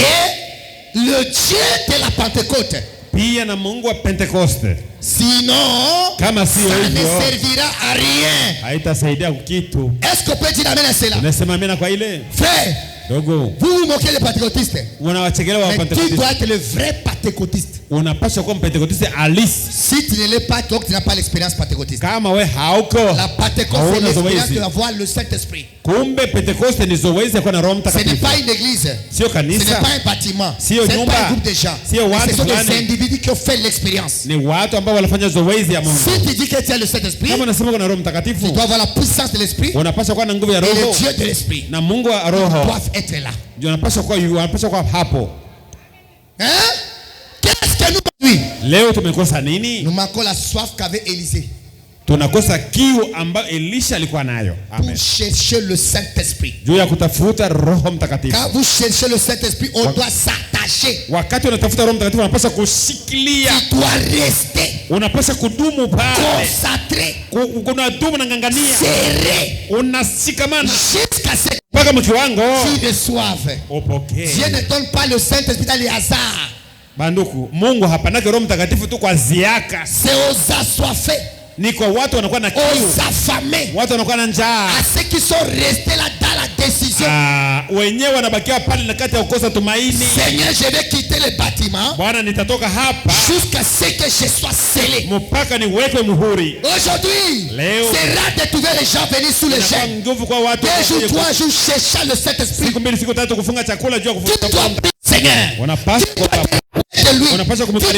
le Dieu de la Pentecôte. Pia na Mungu wa Pentecoste. Sinon, kama sio hivyo, ne servira à rien. Haitasaidia kitu. Est-ce que peut dire amen à cela? Unasema amina kwa ile? Frère, dogo, vous moquez les pentecôtistes. Unawachekelea wa Pentecôtistes. Tu dois être le vrai pentecôtiste. Unapaswa kuwa Pentecôtiste halisi. Si tu ne l'es pas, donc tu n'as pas l'expérience pentecôtiste. Kama we hauko, la Pentecôte c'est l'expérience d'avoir le Saint-Esprit. Kumbe Pentecoste ni zoezi kwa na Roho Mtakatifu. Ce n'est pas une église. Sio kanisa. Ce n'est pas un bâtiment. Sio nyumba. C'est pas un groupe de gens. Ce sont des individus qui ont fait l'expérience. Ni watu ambao walifanya zoezi ya Mungu. Si tu dis que tu as le Saint-Esprit, kama unasema kuna Roho Mtakatifu, tu dois avoir la puissance de l'Esprit. Unapaswa kuwa na nguvu ya Roho. Et le Dieu de l'Esprit. Na Mungu wa Roho doivent être là. Unapaswa kuwa hapo. Hein? Qu'est-ce que nous lui? Leo tumekosa nini? Nous manquons la soif qu'avait Élisée. Tunakosa kiu ambayo Elisha alikuwa nayo. Amen. Pour chercher le Saint-Esprit. Juu ya kutafuta Roho Mtakatifu. Quand vous cherchez le Saint-Esprit, on doit s'attacher. Wakati unatafuta Roho Mtakatifu unapaswa kushikilia. Tu dois rester. Unapaswa kudumu pale. Concentré. Unadumu na ngangania. Serré. Unashikamana. Jusqu'à ce mpaka mkiwango tu reçoives. Dieu ne donne pas le Saint-Esprit dans les hasards. Banduku, Mungu hapanaki Roho Mtakatifu tu kwa ziaka. C'est aux assoiffés. Ni kwa watu wanakuwa na kiu. Aux affamés. Watu wanakuwa na njaa. À ceux qui sont restés là dans la décision. Wenyewe wanabakia pale na kati ya kukosa tumaini. Seigneur, je vais quitter le bâtiment. Bwana, nitatoka hapa jusqu'à ce que je sois scellé. Mpaka niwekwe muhuri. Aujourd'hui, c'est rare de trouver les gens venir sous le jeûne. 2 jours, 3 jours cherchant le Saint-Esprit. Siku 2 siku 3 kufunga chakula juu ya kufunga. Seigneur, wanapaswa de lui. Tu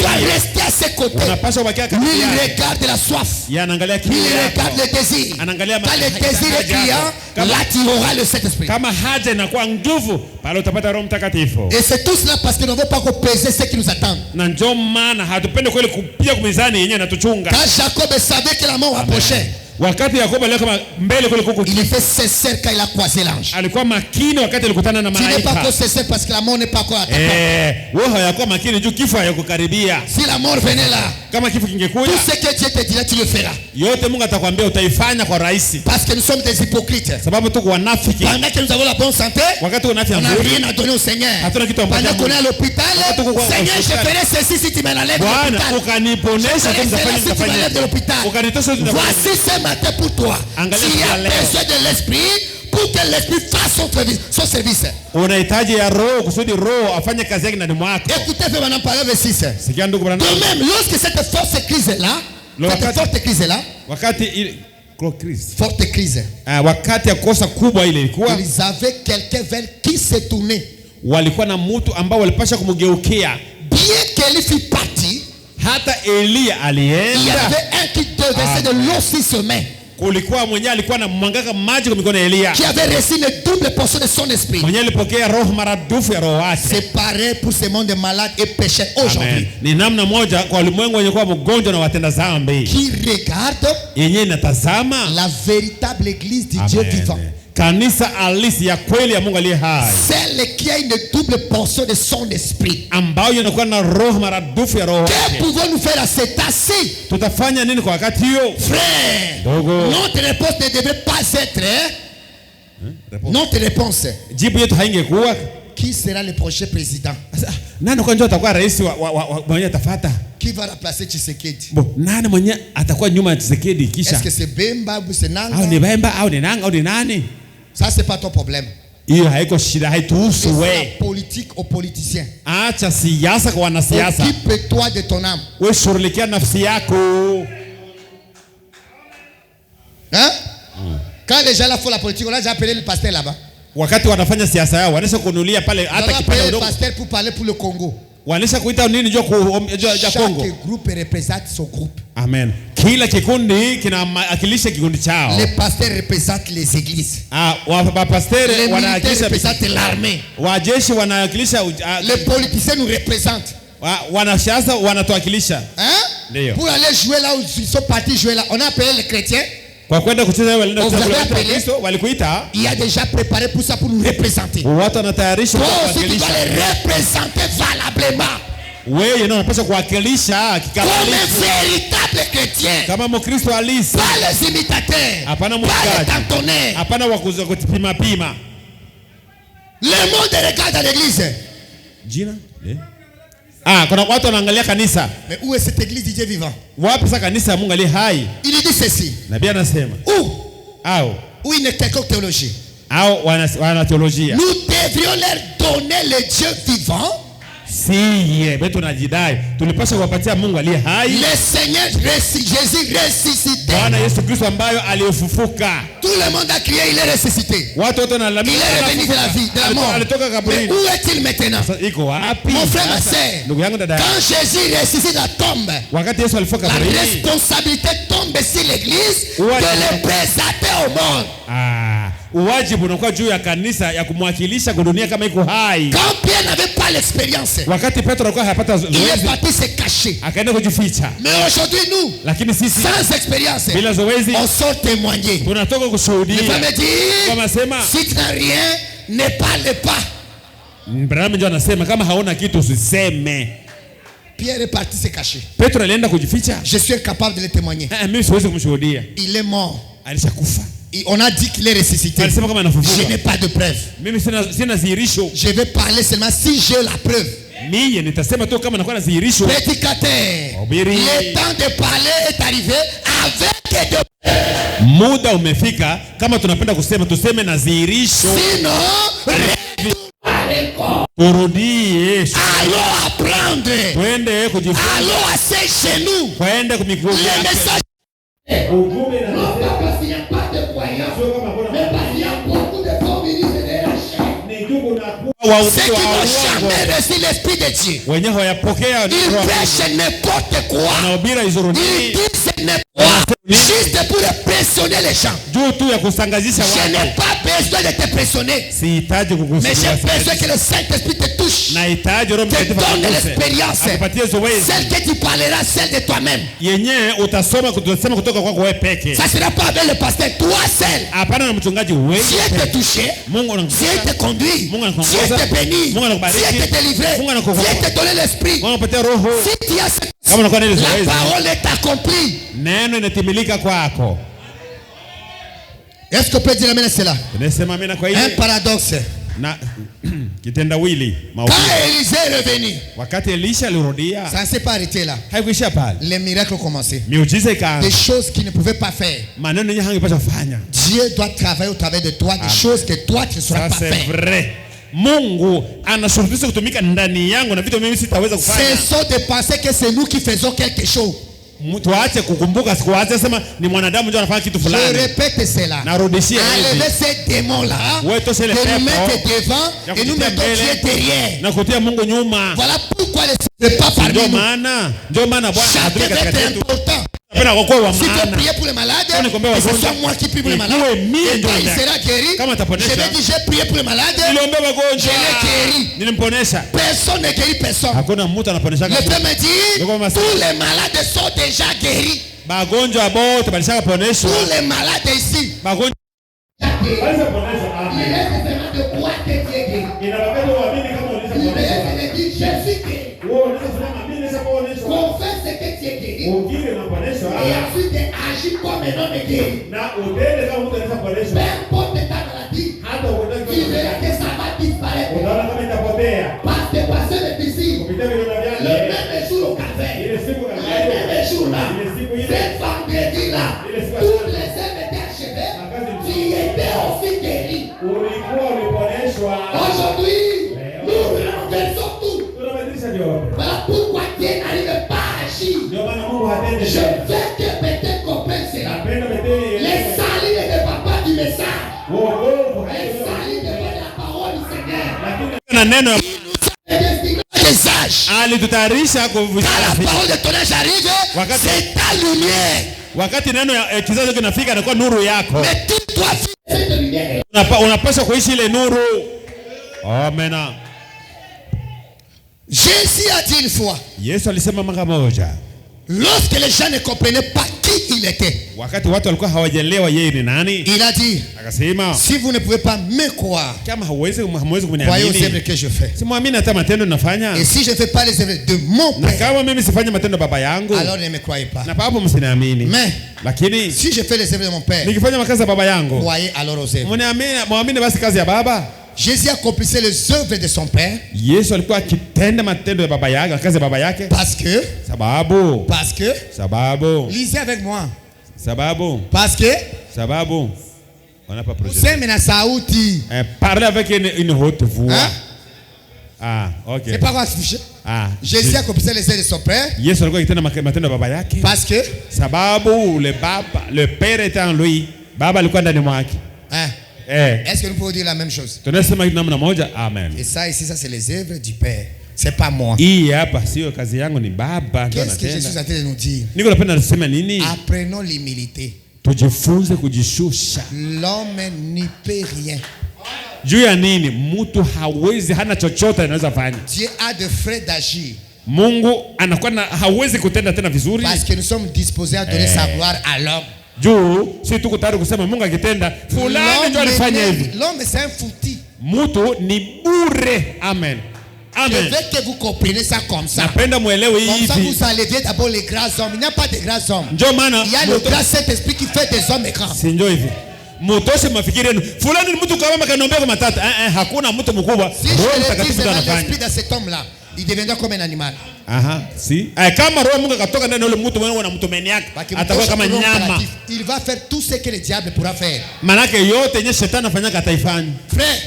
dois rester à ses côtés. Lui, il regarde la soif. Lui, il regarde le désir. Quand le désir est criant, là tu auras le Saint-Esprit. Et c'est tout cela parce que nous ne voulons pas peser ce qui nous attend. Quand Jacob savait que la mort approchait, il fait cesser quand il a croisé l'ange. Tu n'es pas encore cessé parce que la mort n'est pas encore à ta porte. Si la mort venait là, tout ce que Dieu te dira, tu le feras. Parce que nous sommes des hypocrites. Pendant que nous avons la bonne santé, on n'a rien à donner au Seigneur. Pendant qu'on est à l'hôpital, Seigneur, je ferai ceci si tu m'enlèves de l'hôpital. Je ferai cela si tu m'enlèves de l'hôpital. Voici ce matin pour toi. Tu as besoin de l'esprit pour que l'esprit fasse son service. Écoutez, maintenant parler vers 6. De même, lorsque cette forte crise est là, ils avaient quelqu'un vers qui se tourner. Bien qu'Élie fût parti, il y avait un qui devait de l'eau sur ses mains, qui avait reçu une double portion de son esprit. C'est pareil pour ce monde de malades et pécheurs aujourd'hui, qui regarde la véritable église du Dieu vivant. Kanisa halisi ya kweli ya Mungu aliye hai. Celle qui a une double portion de son esprit. Ambayo inakuwa na roho maradufu ya roho wake. Que pouvons-nous faire à cet assis? Tutafanya nini kwa wakati hiyo? Frère, notre réponse ne devrait pas être notre réponse. Jibu yetu haingekuwa qui sera le prochain président? Nani kwa njoo atakuwa rais wa mwenye atafuata? Qui va remplacer Tshisekedi? Nani mwenye atakuwa nyuma ya Tshisekedi kisha? Est-ce que c'est Bemba ou c'est Nanga? Au ni Bemba au ni Nanga au ni nani? Ça c'est pas ton problème. Hiyo haiko shida, haituhusu wewe. Politique aux politiciens. Acha siasa kwa wanasiasa. Occupe-toi de ton âme. Wewe shughulikia nafsi yako. Hein? Quand les gens là font la politique, on a déjà appelé le pasteur là-bas. Wakati wanafanya siasa yao, wanaanza kunulia pale hata kipande udogo. Pasteur pour parler pour le Congo. Wanaanza kuita nini jo Kongo? Chaque groupe représente son groupe. Amen. Kila kikundi kinawakilisha kikundi chao. Les pasteurs représentent les églises. Wapasteri wanawakilisha l'armée. Wajeshi wanawakilisha les politiciens nous représentent. Wanasiasa wanatuwakilisha. Hein? Pour aller jouer là où ils sont partis jouer là, on a appelé les chrétiens. Il a déjà préparé pour ça, pour nous représenter. Toi aussi tu dois les représenter valablement. Comme un véritable chrétien. Pas les imitateurs. Pas les tantonnaires. Le monde regarde à l'église. Mais où est cette église du Dieu vivant? Il dit ceci. Où il n'est quelconque théologie. Nous devrions leur donner le Dieu vivant. Le Seigneur Jésus ressuscité. Tout le monde a crié, il est ressuscité. Il est revenu de la vie, de la mort. Mais où est-il maintenant? Mon frère, ma soeur, quand Jésus ressuscite la tombe, la responsabilité tombe sur l'église de le présenter au monde. Uwajibu unakuwa juu ya kanisa ya kumwakilisha dunia kama iko hai. Quand Pierre n'avait pas l'expérience, wakati Petro alikuwa hapata zoezi, il est parti se cacher. Akaenda kujificha. Mais aujourd'hui nous, lakini sisi sans expérience, bila zoezi, on sort témoigner. Tunatoka kushuhudia. Il va me dire, kama sema, si tu n'as rien, ne parle pas. Branham ndio anasema kama hauna kitu usiseme. Pierre est parti se cacher. Petro alienda kujificha. Je suis incapable de le témoigner. Mimi siwezi kumshuhudia. Il est mort. Alishakufa. On a dit qu'il est ressuscité. Je n'ai pas de preuve. Je vais parler seulement si j'ai la preuve. Prédicateur, le temps de parler est arrivé avec de muda umefika kama tunapenda kusema tuseme na dhihirisho. Turudie. Allons apprendre. Twende kujifunza. Allons à ses genoux. Twende kumiguu yake. Parce qu'il n'y a pas de croyants, mais parce qu'il y a beaucoup de formes de la chair. Ceux qui n'ont jamais reçu l'Esprit de Dieu, ils prêchent n'importe quoi. Ils disent n'importe quoi juste pour impressionner les gens. Je n'ai pas besoin de t'impressionner, mais j'ai besoin que le Saint-Esprit te touche, te donne l'expérience, celle que tu parleras, celle de toi-même. Ça ne sera pas avec le pasteur, toi seul. Dieu te touché, Dieu te conduit, Dieu te béni, Dieu te délivré, Dieu te donné l'esprit. Si tu as cette, la parole est accomplie. Est-ce que peut dire amen à cela? Un paradoxe. Quand Élisée est revenu, ça ne s'est pas arrêté là. Les miracles ont commencé. Des choses qu'il ne pouvait pas faire. Dieu doit travailler au travers de toi, des choses que toi tu ne sauras pas faire. C'est vrai. Mungu anashurutisha kutumika ndani yangu na vitu mimi sitaweza kufanya. Cessons de penser que c'est nous qui faisons quelque chose. Tuache kukumbuka sikuache sema ni mwanadamu ndio anafanya kitu fulani. Je répète cela. Narudishia hivi. Enlevez ces démons là. De nous mettre devant et nous mettons Dieu derrière. Na kutia Mungu nyuma. Voilà pourquoi les pas parmi nous. Ndio maana Bwana anatumika katika yetu. Si tu prier pour les malades, c'est soit moi qui prie pour les malades. Et quand il sera guéri, je vais dire j'ai prié pour les malades, je l'ai guéri. Personne ne guérit personne. Le Père me dit, tous les malades sont déjà guéris. Tous les malades ici. Il reste vraiment de croire que Dieu est guéri. Il reste de dire je suis guéri. Confesse que tu es guéri. Et ensuite agis comme un homme guéri. Peu importe ta maladie, tu verras que ça va disparaître. Parce que passer le désir, le même jour au calvaire, le même jour là, cette vendredi là, toutes les œuvres étaient achevées, tu étais aussi guéri. Aujourd'hui, nous renversons tout. Voilà pourquoi Dieu n'arrive pas à agir. Je veux que peut-être comprenne cela. Les salines de papa du message, les salines de la parole du Seigneur, il nous a destiné les âges. Quand la parole de ton âge arrive, c'est ta lumière. Wakati neno ya kizazi kinafika inakuwa nuru yako. Mais tu dois vivre cette lumière. Unapaswa kuishi ile nuru. Amen. Jésus a dit une fois. Yesu alisema mara moja. Lorsque les gens ne comprenaient pas qui il était. Wakati watu walikuwa hawajaelewa yeye ni nani. Il a dit. Akasema, si vous ne pouvez pas me croire. Kama hamwezi kuniamini. Voyez aux œuvres que je fais. Si muamini hata matendo nafanya. Et si je ne fais pas les œuvres de mon Père. Na kama mimi sifanye matendo baba yangu. Alors ne me croyez pas. Na hapo msiniamini. Mais lakini si je fais les œuvres de mon Père. Nikifanya makazi ya baba yangu. Croyez alors aux œuvres. Muamini basi kazi ya baba. Jésus accomplissait les œuvres de son Père. Yesu alikuwa akitenda matendo ya baba yake, kazi ya baba yake. Parce que lisez avec moi. Parce que on n'a pas projet. Useme na sauti. Parler avec une haute voix. Hein? Ah, OK. C'est pas quoi toucher. Jésus accomplissait les œuvres de son Père. Yesu alikuwa akitenda matendo ya baba yake. Parce que le Père était en lui. Baba alikuwa ndani mwake. Est-ce que nous pouvons dire la même chose? Amen. Et ça ici, ça c'est les œuvres du Père. C'est pas moi. Qu'est-ce que Jésus a de nous dire? Apprenons l'humilité. L'homme n'y peut rien. Dieu a de frais d'agir. Parce que nous sommes disposés à donner sa gloire à l'homme. Si tuko tayari kusema Mungu akitenda fulani ndio alifanya hivi. L'homme c'est un foutu. Mtu ni bure. Amen. Je veux que vous compreniez ça comme ça. Napenda muelewe hivi. Comme ça vous enlevez d'abord les grands hommes. Il n'y a pas de grands hommes. Il y a le grand Saint-Esprit qui fait des hommes grands. Si ndio hivi. Mutoshe mafikiri yenu. Fulani ni mtu kama kanombea kwa matata. Hakuna mtu mkubwa. Si je le dis l'esprit dans cet homme là, il deviendra comme un animal. Si. Kama roho Mungu katoka ndani yule mtu mwenye anamtumeni yake, atakuwa kama nyama. Il va faire tout ce que le diable pourra faire. Manake yote yenye shetani anafanya ataifanya. Frère,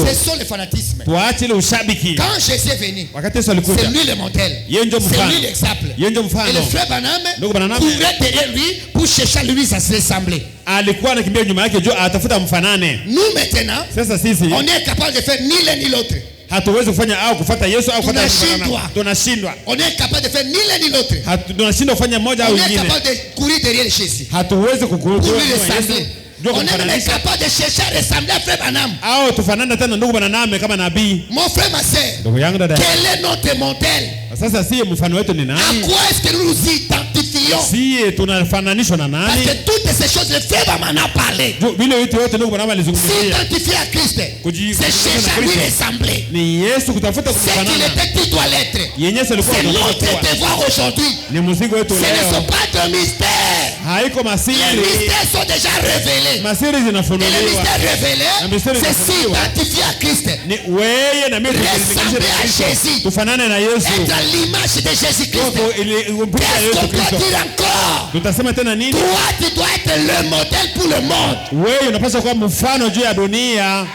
Cessons le fanatisme. Tuache ile ushabiki. Quand Jésus est venu, c'est lui le modèle. C'est lui l'exemple. Et le frère Branham courait derrière lui pour chercher à lui se ressembler. Alikuwa anakimbia nyuma yake atafuta mfanane. Nous maintenant, sasa sisi on est capable de faire ni l'un ni l'autre. Hatuwezi kufanya au kufuata Yesu au kufuata mfanana. Tunashindwa. On est capable de faire ni l'un ni l'autre. Tunashindwa kufanya moja au nyingine. On est capable de courir derrière Jésus. Hatuwezi kukurudia Yesu. On est même capable de chercher à ressembler à frère Branham. Au tufanane tena ndugu Branham kama nabii. Mon frère, ma sœur, quel est notre modèle? Sasa si mfano wetu ni nani? À quoi est-ce que nous nous identifions? Si tunafananishwa na nani? Parce que toutes ces choses le frère Branham a parlé. Vile vitu yote ndugu Branham alizungumzia. S'identifier à Christ, c'est chercher à lui ressembler. Ni Yesu kutafuta kufanana. C'est qu'il était qui doit l'être. C'est notre devoir aujourd'hui. Ni mzigo wetu leo. Ce ne sont pas de mystères. Haiko masiri. Les mystères sont déjà révélés. Masiri zinafunuliwa. Et les mystères révélés, c'est s'identifier à Christ. Ni wewe na mimi ressembler à Jésus. Tufanane na Yesu. Être à l'image de Jésus-Christ. Qu'est-ce qu'on doit dire encore? Tutasema tena nini? Toi, tu dois être le modèle pour le monde. Wewe unapaswa kuwa mfano juu ya dunia.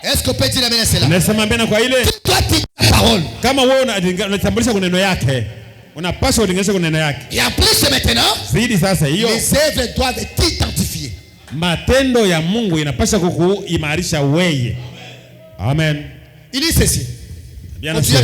Est-ce qu'on peut dire amen à cela? Nasema mbona kwa ile? Tu dois dire la parole. Kama wewe unatambulisha neno yake, unapaswa ulinganishe neno yake. Et en plus maintenant, zaidi sasa hiyo, les œuvres doivent t'identifier. Matendo ya Mungu inapaswa kukuimarisha wewe. Amen. Il dit ceci. Bien sûr.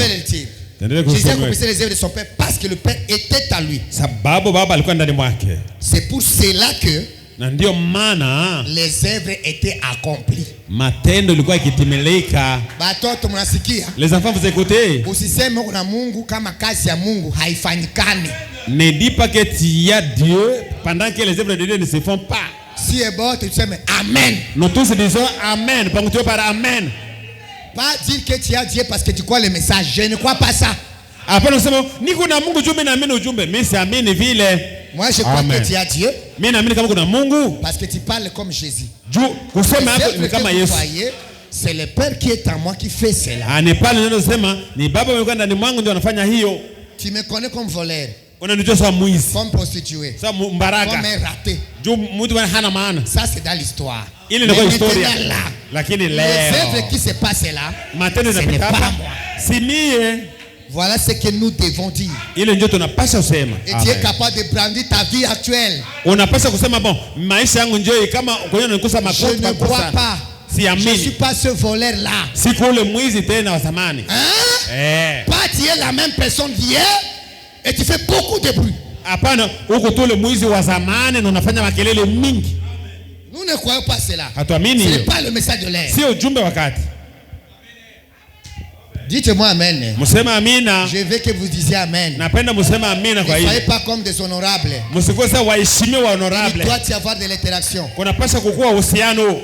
Jésus accomplissait les œuvres de son Père parce que le Père était à lui. Sababu baba alikuwa ndani mwake. C'est pour cela que na ndio maana les œuvres étaient accomplies. Matendo ilikuwa ikitimilika. Batoto mnasikia? Les enfants vous écoutez? Usiseme kuna Mungu kama kazi ya Mungu haifanyikani. Ne dis pas que tu y a Dieu pendant que les œuvres de Dieu ne se font pas. Si est bon, tu dis amen. Nous tous disons amen. Ponctué par amen. Pas dire que tu as Dieu parce que tu crois le message. Je ne crois pas ça. Après nous sommes niko na Mungu jumbe na amini ujumbe. Mimi siamini vile. Moi je crois que tu as Dieu. Mimi naamini kama kuna Mungu. Parce que tu parles comme Jésus. Kusema hapo ni kama Yesu. C'est le Père qui est en moi qui fait cela. Anepale neno sema ni baba mwenye ndani mwangu ndio anafanya hiyo. Tu me connais comme voleur. Unanijua sawa mwizi. Comme prostituée. Sawa mbaraka. Comme un raté. Mtu hana maana. Ça c'est dans l'histoire. Ile ndio historia. Lakini leo les œuvres qui se passent là, matendo yanapita hapa. Si mie. Voilà ce que nous devons dire. Ile ndio tunapaswa kusema. Et tu es capable de brandir ta vie actuelle. Unapaswa kusema bon, maisha yangu njoo kama kwenye nikusa makosa. Je ne crois pas. Je ne suis pas ce voleur là. Si kule mwizi tena wa zamani. Pas tu es la même personne d'hier et tu fais beaucoup de bruit. Hapana, uko tu le mwizi wa zamani na unafanya makelele mingi. Nous ne croyons pas cela. Hatuamini hiyo. Ce n'est pas le message de l'air. Si ujumbe wakati. Dites-moi amen. Musema amina. Je veux que vous disiez amen. Napenda musema amina kwa hiyo. Ne soyez pas comme des honorables. Msikose waheshimiwa honorable. Il doit y avoir de l'interaction. Unapaswa kukua uhusiano.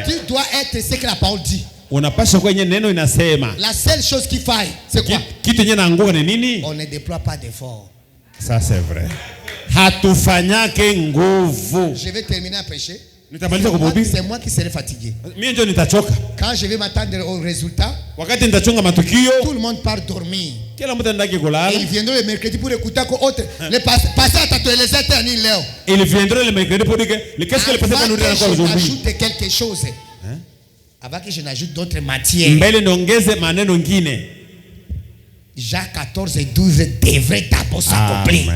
Tu dois être ce que la parole dit. Unapaswa kwenye neno inasema. La seule chose qui faille, c'est quoi? Kitu yenye naanguka ni nini? On ne déploie pas d'effort. Ça c'est vrai. Hatufanyake nguvu. Je vais terminer à prêcher. C'est moi qui serai fatigué. Quand je vais m'attendre au résultat, tout le monde part dormir. Et ils viendront le mercredi pour écouter autre. Le pasteur t'a te laissé tenir Léo. Ils viendront le mercredi pour dire qu'est-ce que le pasteur va nous dire encore aujourd'hui. Ajoute quelque chose. Avant que je n'ajoute d'autres matières. Jacques 14 et 12 devrait d'abord s'accomplir.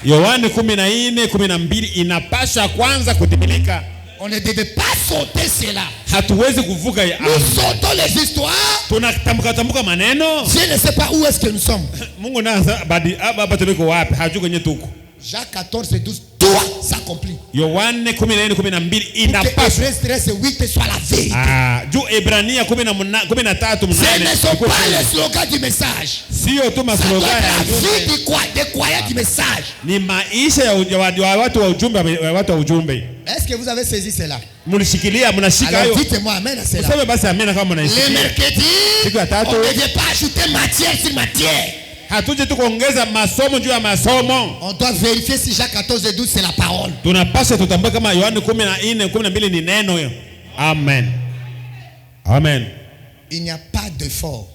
Yohane 14:12 inapasha kwanza kutimilika. On ne devait pas sauter cela. Hatuwezi kuvuka. Nous sautons les histoires. Tunatambuka maneno. Je ne sais pas où est-ce que nous sommes. Mungu naanza hapa tuliko wapi? Hajui kwenye tuko. Jacques 14 et 12 doit s'accomplir. Yohane 14:12 inapasha. Hébreux 13:8 soit la vérité. Juu Ebrania 13:8. Ce ne sont pas les slogans du message. Sio tu maslogan ya vie des croyants du message. Ni maisha ya watu wa ujumbe. Est-ce que vous avez saisi cela? Mlishikilia, mnashika hayo. Dites-moi amen à cela. Useme basi amen kama mnashika. Le mercredi, siku ya tatu, on ne vient pas ajouter matière sur matière. Hatuje tu kuongeza masomo juu ya masomo. On doit vérifier si Jacques 14 et 12 c'est la parole. Tunapaswa tutambue kama Yohana 14:12 ni neno hiyo. Amen. Amen. Il n'y a pas d'effort.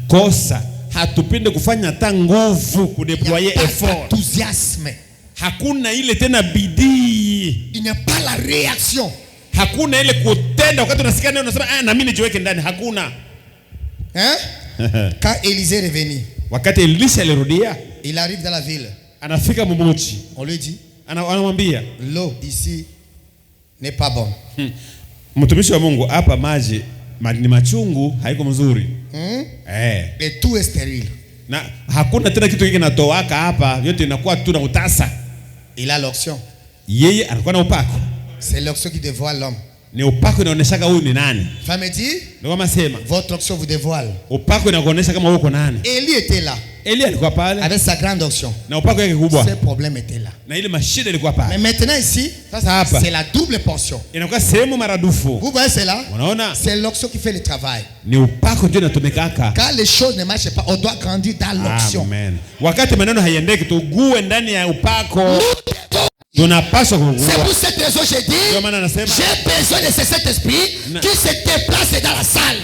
Kosa hatupinde kufanya hata nguvu kudeployer effort. Enthousiasme. Hakuna ile tena bidii. Il n'y a pas la réaction. Hakuna ile kutenda wakati unasikia neno unasema na mimi nijiweke ndani, hakuna. Quand Élisée est revenu, wakati Elisha alirudia, il arrive dans la ville. Anafika mumuchi. On lui dit, anamwambia l'eau ici n'est pas bonne. Mtumishi wa Mungu, hapa maji ni machungu, haiko mzuri. Et tout est stérile. Na hakuna tena kitu kinatoaka hapa, yote inakuwa tu na utasa. Il a l'onction. Yeye anakuwa na upako. C'est l'onction qui dévoile l'homme. Ni upako inaonyesha huyu ni nani. Femme dit, ndio kama sema, votre onction vous dévoile. Upako inakuonyesha kama uko nani. Élie était là. Élie alikuwa pale avec sa grande onction. Na upako yake kubwa. Ce problème était là. Na ile mashida ilikuwa pale. Mais maintenant ici, c'est la double portion. Inakuwa sehemu maradufu. Vous voyez cela? Unaona? C'est l'onction qui fait le travail. Ni upako ndio inatumikaka. Quand les choses ne marchent pas, on doit grandir dans l'onction. Amen. Wakati maneno hayendeki, tugue ndani ya upako. Tunapaswa kugua. C'est pour cette raison j'ai dit, j'ai besoin de ce Saint-Esprit qui se déplace dans la salle,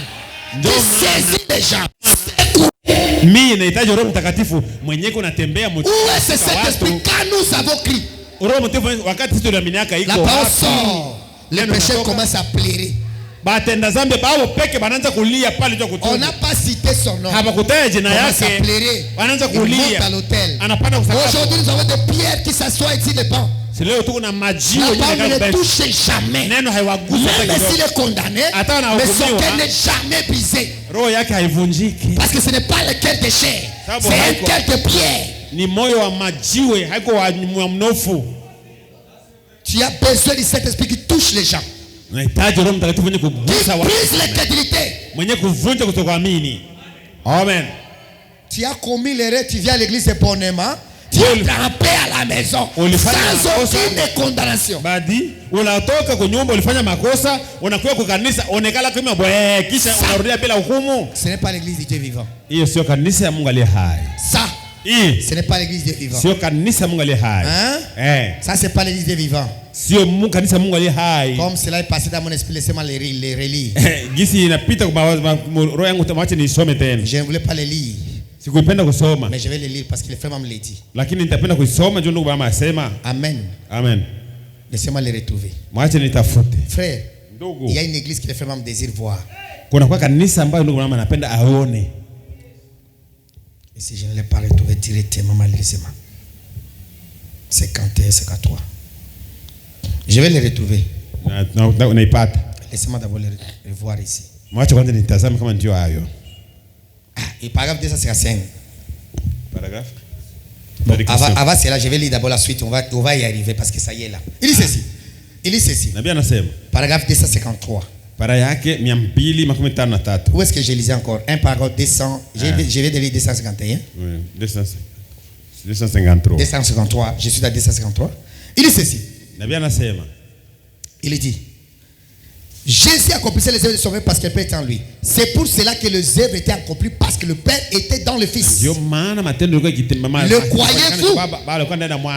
qui saisit les gens. Mimi nahitaji Roho Mtakatifu mwenyewe kunatembea mtu. Où est ce Saint-Esprit quand nous avons crié? Roho Mtakatifu wakati sisi tunaaminiaka iko. La parole sort, les péchés commencent à pleurer. Batenda zambi bao peke banaanza kulia pale ndio kutoka. On n'a pas cité son nom. Hapakutaja jina yake. Wanaanza kulia. Anapanda kusaka. Aujourd'hui nous avons des pierres qui s'assoient ici les bancs. C'est là où tuko na majiwe yenye ne touche jamais. Neno haiwagusa hata kidogo. Même s'il est condamné, mais son cœur n'est jamais brisé. Roho yake haivunjiki. Parce que ce n'est pas le cœur de chair, c'est un cœur de pierre. Ni moyo wa majiwe, haiko wa mnofu. Tu as besoin de cet esprit qui touche les gens. Unahitaji Roho Mtakatifu mwenye kugusa watu. Brise l'incrédulité. Mwenye kuvunja kutokuamini. Amen. Tu as commis l'erreur, tu viens à l'église bonnement. Tu es trempé à la maison sans aucune condamnation. Badi, unatoka kwa nyumba ulifanya makosa, unakuja kwa kanisa, onekala kama bwe, kisha unarudia bila hukumu. Ce n'est pas l'église de Dieu vivant. Hiyo sio kanisa ya Mungu aliye hai. Ça, ce n'est pas l'église de Dieu vivant. Sio kanisa ya Mungu aliye hai. Ça c'est pas l'église de Dieu vivant. Sio kanisa ya Mungu aliye hai. Comme cela est passé dans mon esprit, laissez-moi les relire. Gisi inapita kwa roho yangu, tamaache nisome tena. Je ne voulais pas les lire. Sikupenda kusoma. Mais je vais le lire parce que le frère m'a le dit. Lakini nitapenda kuisoma ndio ndugu mama asema. Amen. Amen. Laissez-moi le retrouver. Mwache nitafute. Frère, ndugu, il y a une église que le frère m'a désire voir. Kuna kwa kanisa ambayo ndugu mama anapenda aone. Et si je ne l'ai pas retrouvé directement, malheureusement. 51, 53. Je vais le retrouver. Unaipata. Laissez-moi d'abord le voir ici. Mwache kwanza nitazame kama ndio hayo. Et paragraphe 255. Paragraphe. Bon, avant cela, je vais lire d'abord la suite. On va y arriver parce que ça y est là. Il dit ceci. Il dit ceci. Paragraphe 253. Où est-ce que je lisais encore? Un paragraphe 200. Je vais de lire 251. Oui, 253. 253. Je suis à 253. Il dit ceci. Il dit: Jésus accomplissait les œuvres de son Père parce que le Père était en lui. C'est pour cela que les œuvres étaient accomplies parce que le Père était dans le Fils. Le croyez-vous?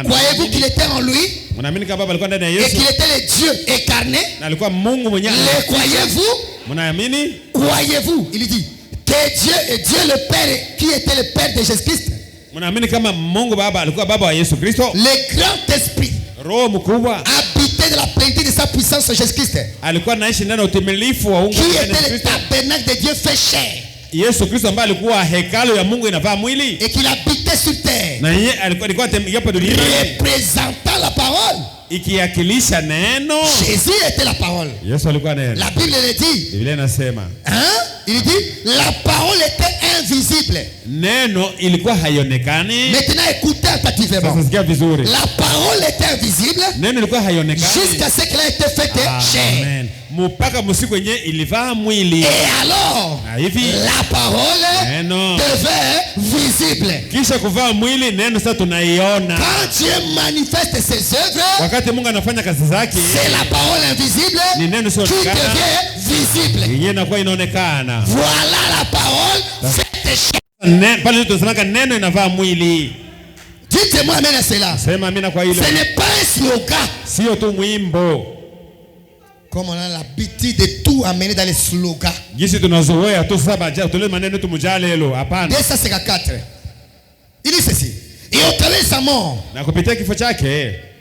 Croyez-vous qu'il était en lui et qu'il était le Dieu incarné? Le croyez-vous? Croyez-vous? Il dit que Dieu est Dieu le Père qui était le Père de Jésus-Christ. Le grand esprit habité de la plénitude de sa puissance Jésus-Christ, qui était le tabernacle de Dieu fait chair, et qu'il habitait sur terre, représentant la parole. Jésus était la parole. La Bible le dit. Il dit la parole était invisible. Maintenant écoutez attentivement. La parole était invisible jusqu'à ce qu'elle ait été faite chair. Et alors la parole devait visible. Quand Dieu manifeste ses œuvres, c'est la parole invisible qui devient visible. Voilà la parole faite chair. Dites-moi amen à cela. Ce n'est pas un slogan. Comme on a l'habitude de tout amener dans les slogans. 254. Il dit ceci. Et au travers de sa mort,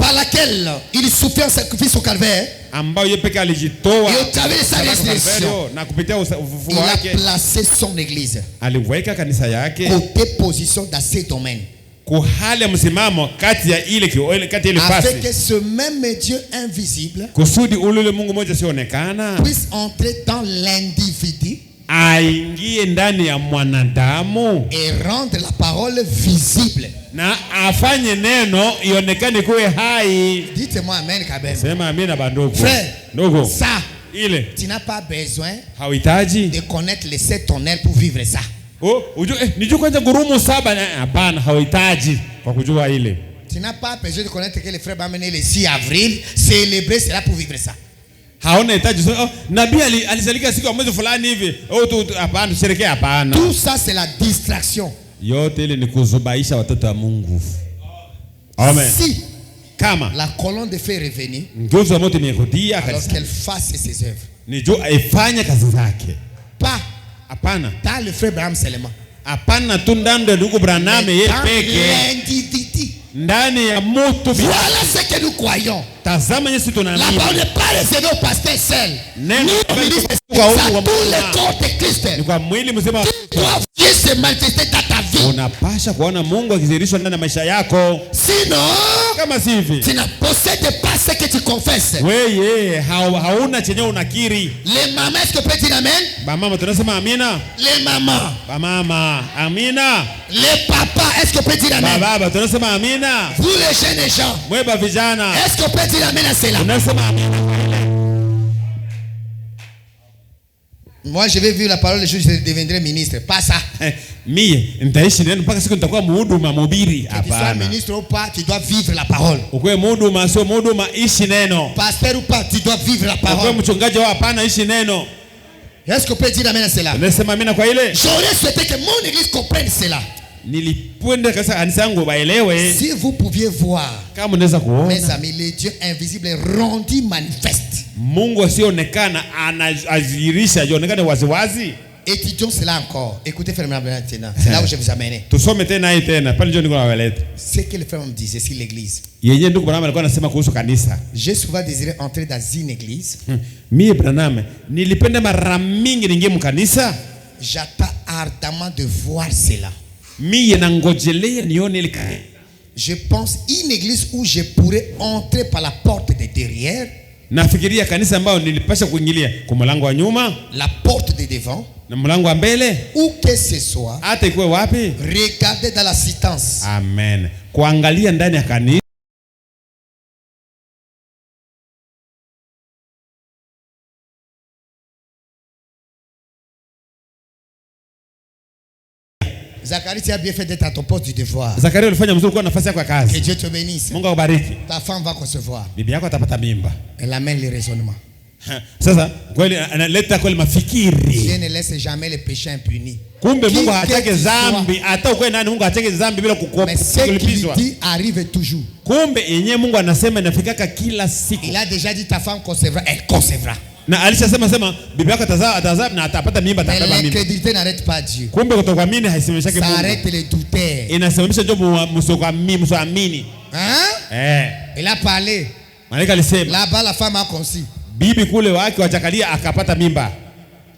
par laquelle il souffrait en sacrifice au calvaire, ambayo yeye peke alijitoa et au travers de sa résurrection, na kupitia ufufuo il a wake placé son église aliweka kanisa yake côté position dans ces domaines, kuhali ya msimamo kati ya ile afin que fasi, ce même Dieu invisible kusudi ule Mungu mmoja sionekana puisse entrer dans l'individu aingie ndani ya mwanadamu et rendre la parole visible. na afanye neno ionekane kuwe hai. Dites-moi amen kabisa. Sema amina bandugu. Frère, ndugu, ça, ile tu n'as pas besoin hauhitaji de connaître les 7 tonnerres pour vivre ça. nijue kwanza ngurumo 7. Hapana, hauhitaji kwa kujua ile. Tu n'as pas besoin de connaître que les frères vont amener le 6 avril, célébrer cela pour vivre ça. Haona hitaji nabii alizalika siku ya mwezi fulani hivi. Hapana, tusherekea, hapana. Tout ça c'est la distraction. Yote ile ni kuzubaisha watoto wa Mungu. Amen. Si kama la colonne de feu est revenue, nguzo ya moto imerudia alors kanisa, qu'elle fasse ses œuvres. nijue ifanye kazi zake. Pas Hapana, dans le frère Branham seulement. hapana tu ndani ya ndugu Branham yeye Dans peke, l'individu. ndani ya mtu. Voilà ce que nous croyons. Tazama Yesu La tunaamini. parole n'est pas réservée au pasteur seul. Neno Nous, ministres, kwa ça, Mungu wa tous Mungu. les corps de Christ Ni kwa mwili mzima doivent se manifester dans ta vie. unapasha kuona Mungu akidhihirishwa ndani ya maisha yako. Sinon, Kama si hivi, tu ne possèdes pas ce que tu confesses. wewe hauna chenye unakiri. Les mamans, est-ce que peut dire amen? Bamama tunasema amina. Les mamans. Bamama amina. Les papas, est-ce que peut dire amen? Baba tunasema amina. Vous les jeunes gens, Mweba vijana est-ce que peut dire amen à cela? tunasema amina. Moi, je vais vivre la parole, le jour où je deviendrai ministre. Pas ça. Mie nitaishi neno mpaka siku nitakuwa mhuduma mhubiri. Que tu sois Hapana, ministre ou pas, tu dois vivre la parole. ukwe mhuduma sio mhuduma, ishi neno. Pasteur ou pas, tu dois vivre la Ukwe parole. mchungaji wa hapana, ishi neno. Est-ce qu'on peut dire amen à cela? Tunasema amina kwa ile. J'aurais souhaité que mon église comprenne cela. Nilipenda kabisa kanisa yangu baelewe. Si vous pouviez voir, Kama unaweza mes kuona amis, le Dieu invisible est rendu manifeste. Mungu asionekana anazirisha aonekane waziwazi. Étudions cela encore. Écoutez, frère maintenant. C'est là où je vous amène. Tusome tena hii tena. Pale ndio niko nawaleta. Ce que le frère me disait sur l'église. Yenyewe ndugu Branham alikuwa anasema kuhusu kanisa. J'ai souvent désiré entrer dans une église. Mie Branham nilipenda mara mingi ningie mkanisa. J'attends ardemment de voir cela. Mie nangojelea nione ile. Je pense une église où je pourrais entrer par la porte de derrière. Nafikiria kanisa ambao nilipasha kuingilia kwa mlango wa nyuma, La porte de devant. na mlango wa mbele, Où que ce soit. hata ikuwe wapi. Regardez dans l'assistance. Amen. Kuangalia ndani ya kanisa. Zacharie, tu as bien fait d'être à ton poste du devoir. Zakaria alifanya mzuri kwa nafasi yako ya Que kazi. Dieu te bénisse. Mungu akubariki. Ta femme va concevoir. Bibi yako atapata mimba. Elle amène le raisonnement. Sasa kweli analeta kweli Dieu mafikiri. ne laisse jamais les péchés impunis. Kumbe Mungu Qui hataki que tu dhambi, hata ukwe nani Mungu hataki dhambi bila Mais ce qu'il kukulipizwa. dit arrive toujours. Kumbe yenyewe Mungu anasema inafikaka kila siku. Il a déjà dit ta femme concevra, elle concevra. Na alishasema bibi yako atazaa na atapata mimba, Mais atabeba mimba. l'incrédulité n'arrête pas Dieu. Kumbe kutokuamini haisemeshaki Ça Mungu. arrête les douteurs. Inasemesha ndio msioamini. Hein? Il a parlé. Malaika alisema Là-bas, la femme a conçu. bibi kule wake wachakalia akapata mimba.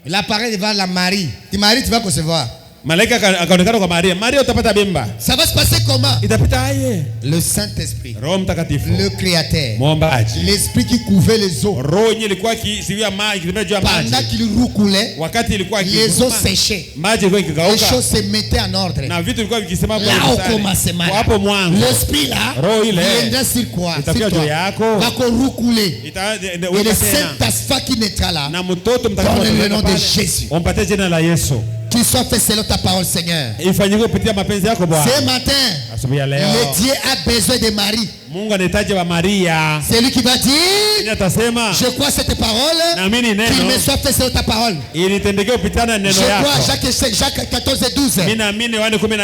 Il a parlé devant la Marie. Tu Marie, tu vas concevoir. Malaika akaonekana kwa Maria. Maria utapata mimba. Ça va se passer comment? Itapita aje? Le Saint-Esprit, Roho Mtakatifu. le Créateur, Muombaji. l'Esprit qui couvait les eaux. Roho yenyewe ilikuwa ikisiwia maji, ikitembea juu ya maji. Pendant qu'il roucoulait, Wakati ilikuwa les eaux séchaient. maji ilikuwa Les ikikauka choses se mettaient en ordre. na vitu vilikuwa vikisema Là au commencement, kwa hapo mwanzo. l'esprit là Roho ile viendra sur quoi? itakuja Sur juu toi. yako. Va roucouler. Et le Weka tena. Saint-Esprit qui naîtra là, Na mtoto Dans le nom de pale. Jésus. Umpatie jina la Yesu. qu'il soit fait selon ta parole, Seigneur. Ifanyike kupitia mapenzi yako Bwana. Ce matin, Asubuhi ya leo. le Dieu a besoin de Marie. Mungu anahitaji wa Maria. C'est lui qui va dire, Yeye atasema je crois cette parole, naamini qu'il neno me soit fait selon ta parole. ilitendekea kupitana na neno Je crois yako. Jacques 14 et 12. Mimi naamini Yohana Qu'il me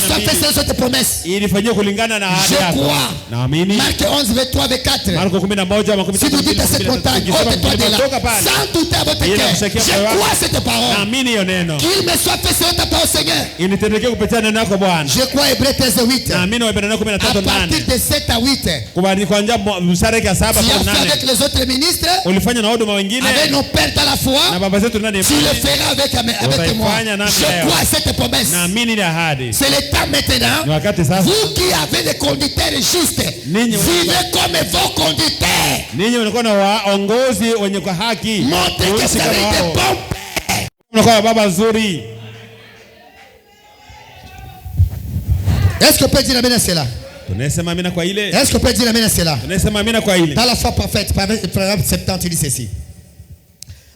soit fait 14:14. selon cette promesse. Ilifanyika kulingana na ahadi Je yako. crois. Naamini. Marc 11, 23, 24. Marko 11:13. Si vous dites à cette montagne, ôte-toi de là, sans douter à votre cœur, je crois cette parole. Naamini hiyo neno. Qu'il me soit fait selon ta parole, Seigneur. Ilitendekea kupitia neno yako Bwana. Je crois Hébreux 13 et 8. Naamini Waebrania À 13:8. partir de 7 à 8, 8. Kubali kuanzia mstari wa 7 Tu as mpaka fait 8. avec les autres ministres, Ulifanya na huduma wengine avec nos pères dans la foi. na baba zetu ndani ya Tu le feras avec moi. Je crois à cette promesse. naamini ni ahadi. C'est le temps maintenant. Ni wakati sasa. Vous qui avez des conducteurs justes, vivez comme vos conducteurs. Ninyi mnakuwa na waongozi wenye kwa haki. Montrez que vous avez des bons pères. Mnakuwa baba nzuri. Est-ce que peut dire amen à cela? Tunasema amina kwa ile. Est-ce que peut dire amen à cela? Tunasema amina kwa ile. Dans la foi parfaite, Proverbe 70, il dit ceci.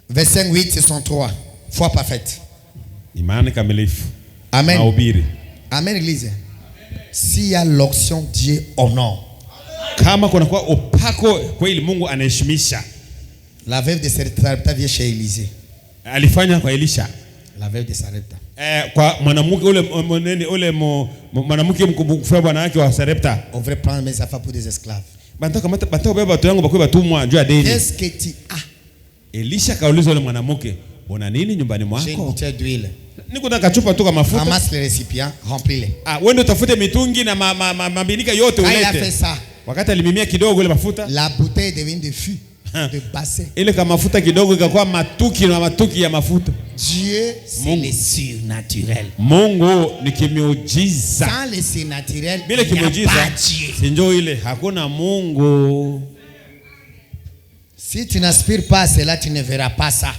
Verset 8, ce sont 3. Foi parfaite. Imani kamilifu. Amen. Mahubiri. Amen, église. S'il y a l'onction, Dieu honore. Kama kuna kwa upako kweli Mungu anaheshimisha. La veuve de Sarepta vient chez Élisée. Alifanya kwa Elisha. La veuve de Sarepta. Kwa mwanamke ule mwanamke mkubwa bwana wake wa Sarepta. On veut prendre mes affaires pour des esclaves. Bataka beba watu yangu bakwe batumwa juu ya deni. Qu'est-ce que tu as? Elisha kauliza yule mwanamke, "Una nini nyumbani mwako?" J'ai une bouteille d'huile. Niko na kachupa tu kama mafuta. Ramasse les récipients, remplis-les. Wewe ndio utafute mitungi na mabinika yote ulete. Il a fait ça. Wakati alimimia kidogo ile mafuta, la bouteille devient de fût, de bassin. Ile kama mafuta kidogo ikakuwa matuki na matuki ya mafuta. Dieu, c'est le surnaturel. Mungu ni kimiujiza. Sans le surnaturel, bila kimiujiza, si njoo ile hakuna Mungu. Si tu n'aspires pas à cela, tu ne verras pas ça.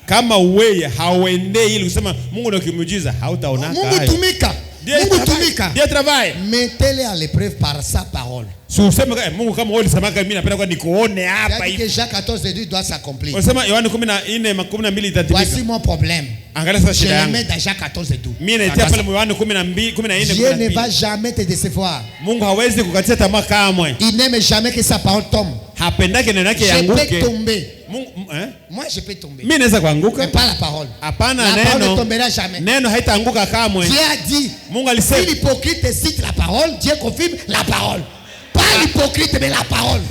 Kama wewe hauendei ili kusema Mungu ndio kimiujiza, hautaona hayo. Mungu tumika. Mungu tumika. Dieu travaille. Mettez-le à l'épreuve par sa parole. Si useme Mungu kama wewe ulisema mimi napenda kwa nikuone hapa hivi. Que Jacques 14:2 doit s'accomplir. Unasema Yohana 14:12 itatimika. Voici mon problème. Angalia sasa shida yangu. Je le mets dans Jacques 14:12. Mimi naitia pale Yohana 14:14. Dieu ne va jamais te décevoir. Mungu hawezi kukatisha tamaa kamwe. Il n'aime jamais que sa parole tombe. Hapendake neno lake yanguke. Je peux tomber. Moi je peux tomber. Mimi naweza kuanguka. Mais pas la parole. Hapana neno. La parole ne tombera jamais. Neno haitaanguka kamwe. Dieu a dit. Mungu alisema. Si l'hypocrite cite la parole, Dieu confirme la parole. Pas l'hypocrite mais la parole.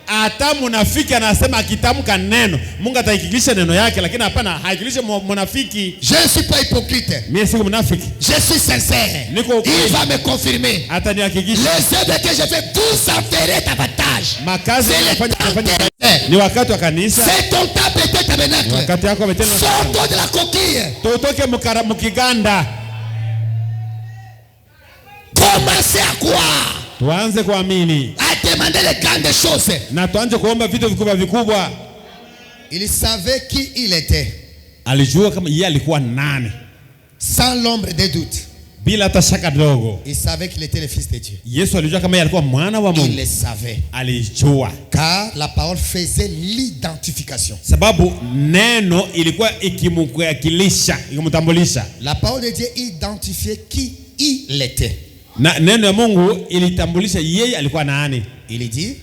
Hata munafiki anasema akitamka neno, Mungu atahakikisha neno yake, lakini hapana hakikilishe munafiki. Je ne suis pas hypocrite. Mimi si munafiki. Je suis sincère. Il va me confirmer. Atanihakikisha. Les œuvres que je fais, vous en ferez davantage. Makazi nafanya ni wakati wa kanisa. C'est ton temps peut-être tabernacle. Wakati yako umetenda. Sors-toi de la coquille. Totoke mukiganda. Commencez à croire. Tuanze kuamini. À demander les grandes choses. Na tuanze kuomba vitu vikubwa vikubwa. Il savait qui il était. Alijua kama yeye alikuwa nani. Sans l'ombre de doute. Bila hata shaka dogo. Il savait qu'il était le fils de Dieu. Yesu alijua kama yeye alikuwa mwana wa Mungu. Il le savait. Alijua. Car la parole faisait l'identification. Sababu neno ilikuwa ikimwakilisha, ikimtambulisha. La parole de Dieu identifiait qui il était. Na neno ya Mungu ilitambulisha yeye alikuwa nani. Il dit,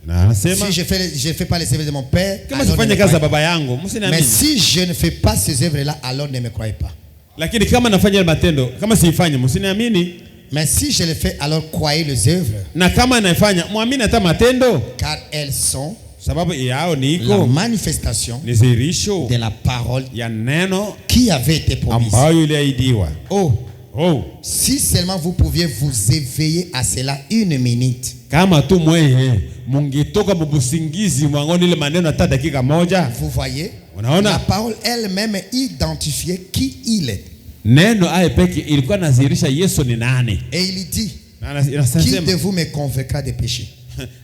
na anasema, si je fais pas les œuvres de mon père, kama sifanye kazi za baba yangu, msiniamini. Mais si je ne fais pas ces œuvres-là, alors ne me croyez pas. Lakini kama nafanya matendo, kama siifanye, msiniamini. Mais si je le fais, alors croyez les œuvres. Na kama naifanya, muamini hata matendo. Car elles sont sababu yao ni iko la manifestation de la parole ya neno qui avait été promise. Ambayo iliahidiwa. Si seulement vous pouviez vous éveiller à cela une minute. Kama tu mwehe mungitoka bubusingizi mwangoni ile maneno hata dakika moja. Vous voyez? Unaona? La parole elle-même identifiait qui il est. Neno aipeki ilikuwa nazirisha Yesu ni nani. Et il dit, qui de vous me convaincra de péché?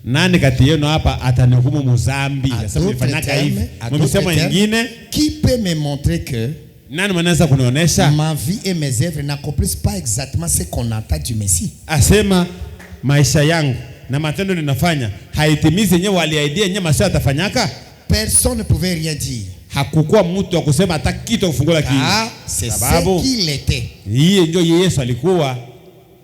Nani kati yenu hapa atanihukumu muzambi? Nifanyaka hivi. Msemo nyingine, qui peut me montrer que nani mwanaweza kunionyesha ma vie et mes œuvres n'accomplissent pas exactement ce qu'on attend du Messie? Asema maisha yangu na matendo ninafanya haitimizi yenyewe waliahidia yenyewe Masia atafanyaka. Personne ne pouvait rien dire. Hakukuwa mtu wa kusema hata kitu kufungula kinywa. C'est ce qu'il était. Yeye ndio Yesu alikuwa.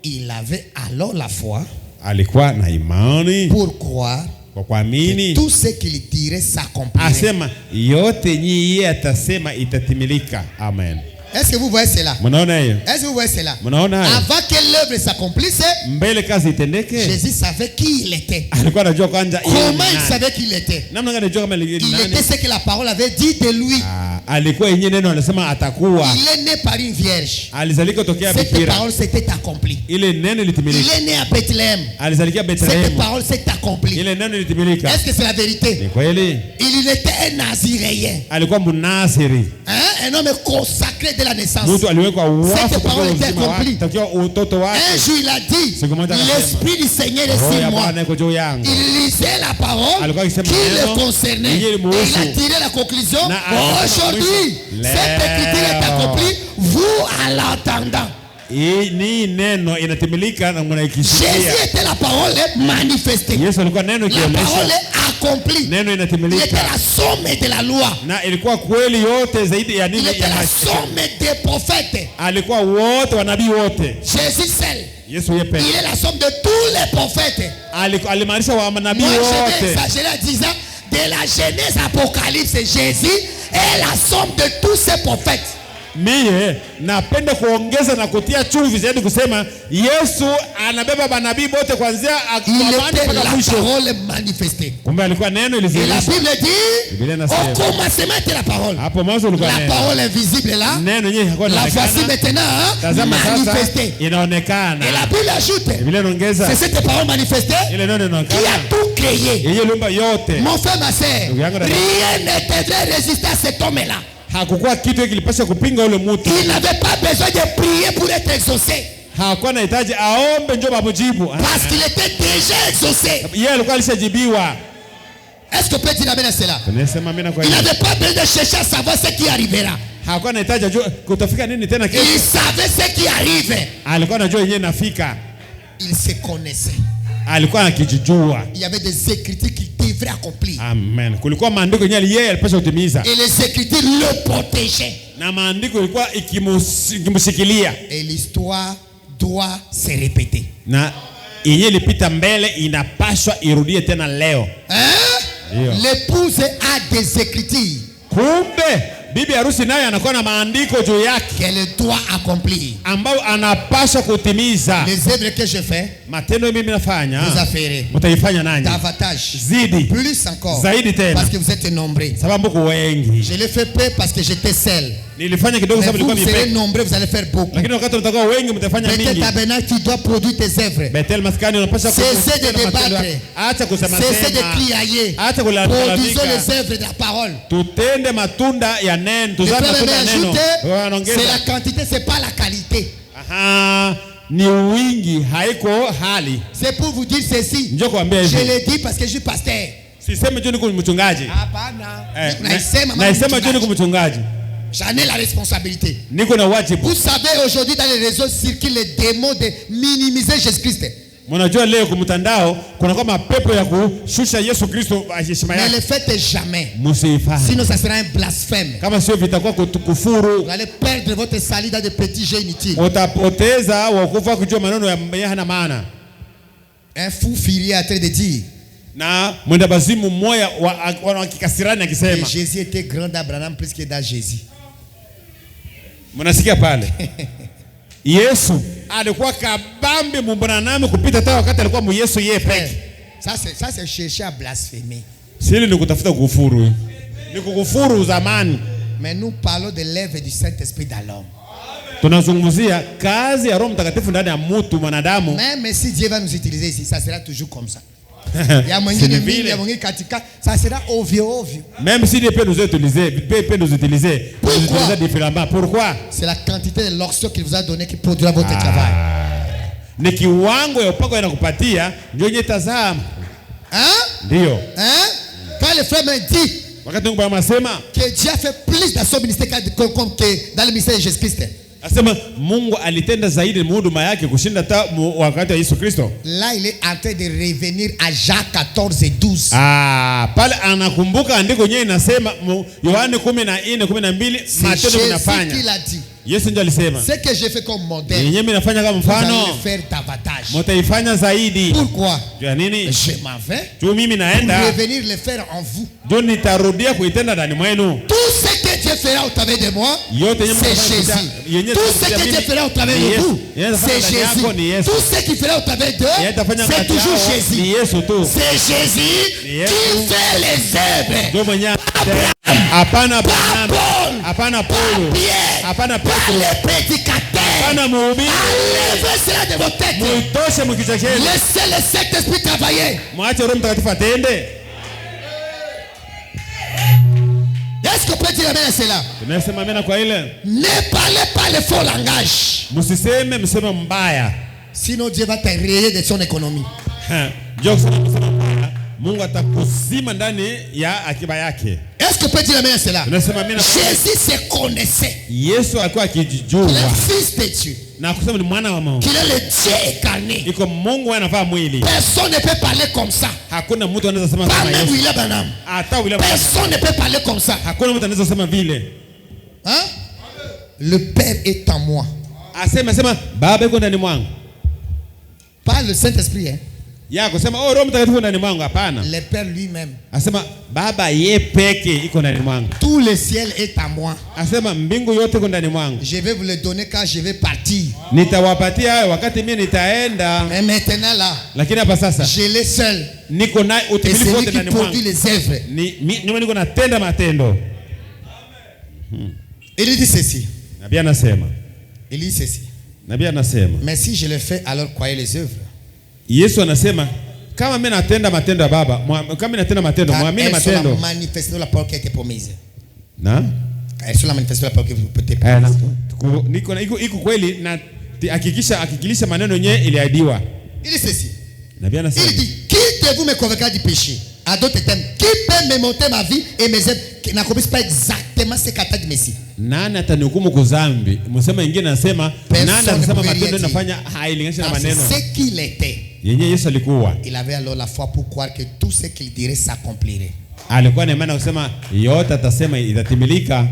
Il avait alors la foi. Alikuwa na imani. Pour croire. Kwa kuamini. Tout ce qu'il dirait s'accomplirait. Asema yote yeye atasema itatimilika. Amen. Est-ce que vous voyez cela? Est-ce que vous voyez cela? Avant que l'œuvre s'accomplisse, Jésus savait qui il était. Comment il savait qui il était? Il était ce que la parole avait dit de lui. alikuwa yenyewe neno anasema atakuwa. Il est né par une vierge. Alizalika tokea Cette bikira. parole s'était accomplie. Ile neno litimilika. Il est né à Bethléem. Alizalika Bethlehem. Cette parole s'est accomplie. Ile neno litimilika. Est-ce que c'est la vérité? Ni kweli. Il était un naziréen. Alikuwa mnasiri. Un homme consacré de la naissance. Mtu aliwekwa wafu Cette parole était uzima wake, accomplie. tokea utoto wake. Un jour il a dit, l'esprit du Seigneur est sur moi. Il lisait la parole qui le concernait. Et il a tiré la conclusion. Aujourd'hui, cette écriture est accomplie, vous en l'entendant. Ni neno inatimilika na mnaikisikia. Jésus était la parole manifestée. Yesu alikuwa neno La parole accomplie. Neno Il inatimilika. était la somme de la loi. Na ilikuwa kweli yote zaidi ya nini Il était ya la somme des prophètes. alikuwa wote wanabii wote. Jésus seul. Yesu yepe. Il est la somme de tous les prophètes. Alimaanisha wa manabii Moi, je wote. vais exagérer en disant de la Genèse Apocalypse, Jésus est la somme de tous ces prophètes. Mie napenda kuongeza na kutia chumvi zaidi kusema Yesu anabeba manabii wote kuanzia mpaka mwisho. Parole manifestée. Kumbe alikuwa neno ilizidi. Et la Bible dit au commencement était la parole. Hapo mwanzo ulikuwa neno. La parole invisible là. Neno yenyewe hakuwa inaonekana. La voici maintenant manifestée. Inaonekana. Et la Bible ajoute. Biblia inaongeza. C'est cette parole manifestée. Ile neno inaonekana. Qui a tout créé. Yeye lumba yote. Mon frère, ma sœur. Rien ne devait résister à cet homme là. Hakukuwa kitu kilipaswa kupinga ule mtu. Il n'avait pas besoin de prier pour être exaucé. Hakuwa anahitaji aombe njoo bamujibu. Parce qu'il était déjà exaucé. Yeye alikuwa alishajibiwa. Est-ce que peut dire amen à cela? Il n'avait pas besoin de chercher à savoir ce qui arrivera. Hakuwa anahitaji ajue kutafika nini tena kesho. Il savait ce qui arrivait. Alikuwa anajua yenyewe nafika. Il se connaissait. Alikuwa anakijijua. Il y avait des écritures qui devraient accomplir. Amen. Kulikuwa maandiko yenyewe yeye alipaswa kutimiza. Et les écritures le protégeaient. Na maandiko ilikuwa ikimshikilia. Et l'histoire doit se répéter. Na yenyewe ilipita mbele inapaswa irudie tena leo. L'épouse a des écritures. Kumbe bibi harusi naye anakuwa na maandiko juu yake qu'elle doit accomplir, ambao anapaswa kutimiza. Les œuvres que je fais, matendo mimi nafanya, vous affairez, mtaifanya nanyi davantage, zidi, plus encore, zaidi tena, parce que vous êtes nombreux. Sababu mko wengi. Je l'ai fait peu parce que j'étais seul. Nilifanya kidogo sababu nilikuwa mipeke. Vous serez nombreux, vous allez faire beaucoup. Lakini wakati mtakuwa wengi mtafanya mingi. Bethel Tabernacle, tu dois produire tes œuvres. Bethel maskani unapaswa cesser de débattre. Acha kusema sema. Cesser de crier. Acha kulalamika. Produisons les œuvres de la parole. Tutende matunda ya neno. Tuzame matunda ya neno. C'est la quantité, c'est pas la qualité. Aha. Ni wingi haiko hali. C'est pour vous dire ceci. Njoo kuambia hivi. Je le dis parce que je suis pasteur. Siseme tu niko mchungaji. Hapana. Naisema tu niko mchungaji. J'en ai la responsabilité. Niko na wajibu. Vous savez aujourd'hui dans les réseaux circulent les démons de minimiser Jésus-Christ. Mnajua leo kwa mtandao kuna kama mapepo ya kushusha Yesu Kristo heshima yake. Ne le faites jamais. Msifanye. Sinon ça sera un blasphème. Kama sio vitakuwa kukufuru. Vous allez perdre votre salut dans de petits jeux inutiles. Utapoteza wokovu wako kujua maneno ya hana maana. Un fou furieux a train de dire. Na mwenda bazimu mmoja wa kikasirani akisema Jésus était grand d'Abraham plus que dans Jésus. Mnasikia pale? Yesu alikuwa kabambe mbonanami kupita hata wakati alikuwa mu Yesu yeye peke. Ça c'est chercher à blasphémer. Sili ni kutafuta kukufuru. Ni kukufuru zamani. Mais nous parlons de l'œuvre du Saint-Esprit dans l'homme. Tunazungumzia kazi ya Roho Mtakatifu ndani ya mtu mwanadamu. Même si Dieu va nous utiliser ici, ça sera toujours comme ça. Ça sera ovio. Même si Dieu peut nous utiliser, Pourquoi? Différemment. Pourquoi? C'est la quantité de l'onction qu'il vous a donné qui produira votre travail. Ni kiwango ya upako inakupatia ndio nyetazama. Ndio. Quand le frère me dit wakati Mungu anasema que Dieu a fait plus dans son ministère que dans le ministère de Jésus-Christ. Asema Mungu alitenda zaidi huduma yake kushinda hata wakati wa Yesu Kristo. Là il est en train de revenir à Jacques 14:12. Pale anakumbuka andiko yenyewe inasema Yohane 14:12 matendo ninafanya. C'est ce dit. Yesu ndiye alisema. Ce que j'ai fait comme modèle. Yenyewe ninafanya kama mfano. Vous allez faire davantage. Mtaifanya zaidi. Pourquoi? Jua nini? Je m'en vais. Tu mimi naenda. Pour revenir le faire en vous. Ndio nitarudia kuitenda ndani mwenu. Tout ce que que Dieu fera au travers de moi, c'est Jésus. Tout ce que Dieu fera au travers de vous, c'est Jésus. Tout ce qu'il fera au travers d'eux, c'est toujours Jésus. C'est Jésus qui fait les œuvres. Apana Paul, les prédicateurs. Enlevez cela de vos têtes. Laissez le Saint-Esprit travailler. Est-ce que vous pouvez dire amen à cela? Ne parlez pas le faux langage. Sinon Dieu va te rayer de son économie. Est-ce que vous pouvez dire amen à cela? Jésus se connaissait. Il est le fils de Dieu. Qu'il est le Dieu incarné. Personne ne peut parler comme ça. Pas même William Branham. Personne ne peut parler comme ça. Hein? Le Père est en moi. Pas le Saint-Esprit, hein? Le Père lui-même. Tout le ciel est à moi. Je vais vous le donner quand je vais partir. Mais maintenant là, je l'ai seul. Et c'est lui qui produit les œuvres. Il dit ceci. Il dit ceci. Mais si je le fais, alors croyez les œuvres. Yesu anasema kama mimi natenda matendo ya Baba, kama mimi natenda matendo, muamini matendo. Manifester la parole qui a été promise. Na? Elles sont la manifestation de la parole qui peut être promise. Iko kweli na hakikilisha maneno yenyewe iliahidiwa. Il dit ceci. Nabii anasema. Il dit, qui de vous me convaincra du péché? À d'autres termes, qui peut me monter ma vie et mes œuvres qui n'accomplissent pas exactement ce qu'a dit Messie? Nani atanihukumu kwa dhambi? Msema ingine anasema nani anasema matendo yanafanya hailinganishi na maneno. C'est qu'il était. Yenye Yesu alikuwa. Il avait alors la foi pour croire que tout ce qu'il dirait s'accomplirait. Alikuwa na imani kusema yote atasema itatimilika.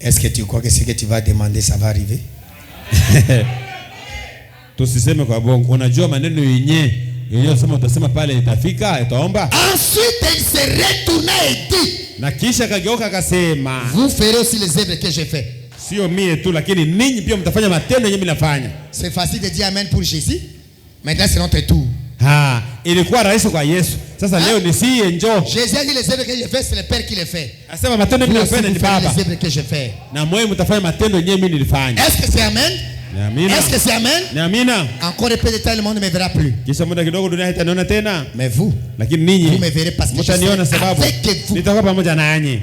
Est-ce que tu crois que ce que tu vas demander ça va arriver? Tusiseme kwa bongo. Unajua maneno yenyewe unasema utasema pale itafika, itaomba. Ensuite il se retourna et dit. Na kisha kageuka akasema, vous ferez aussi les œuvres que j'ai fait. Sio mie tu lakini ninyi pia mtafanya matendo yenyewe mimi nafanya. C'est facile de dire amen pour Jésus. Maintenant c'est notre tour. Ilikuwa rahisi kwa Yesu. Sasa leo ni si njoo. Jésus a dit les œuvres que je fais, c'est le Père qui les fait. Asema matendo mimi nafanya ni Baba. Les œuvres que je fais. Na mwe mtafanya matendo yenyewe mimi nilifanya. Est-ce que c'est amen? Est-ce que c'est amen? Amina. Encore un peu de temps le monde ne me verra plus. Kisha muda kidogo dunia haitaniona tena. Mais vous, lakini ninyi vous me verrez parce que mtaniona sababu nitakuwa pamoja nanyi.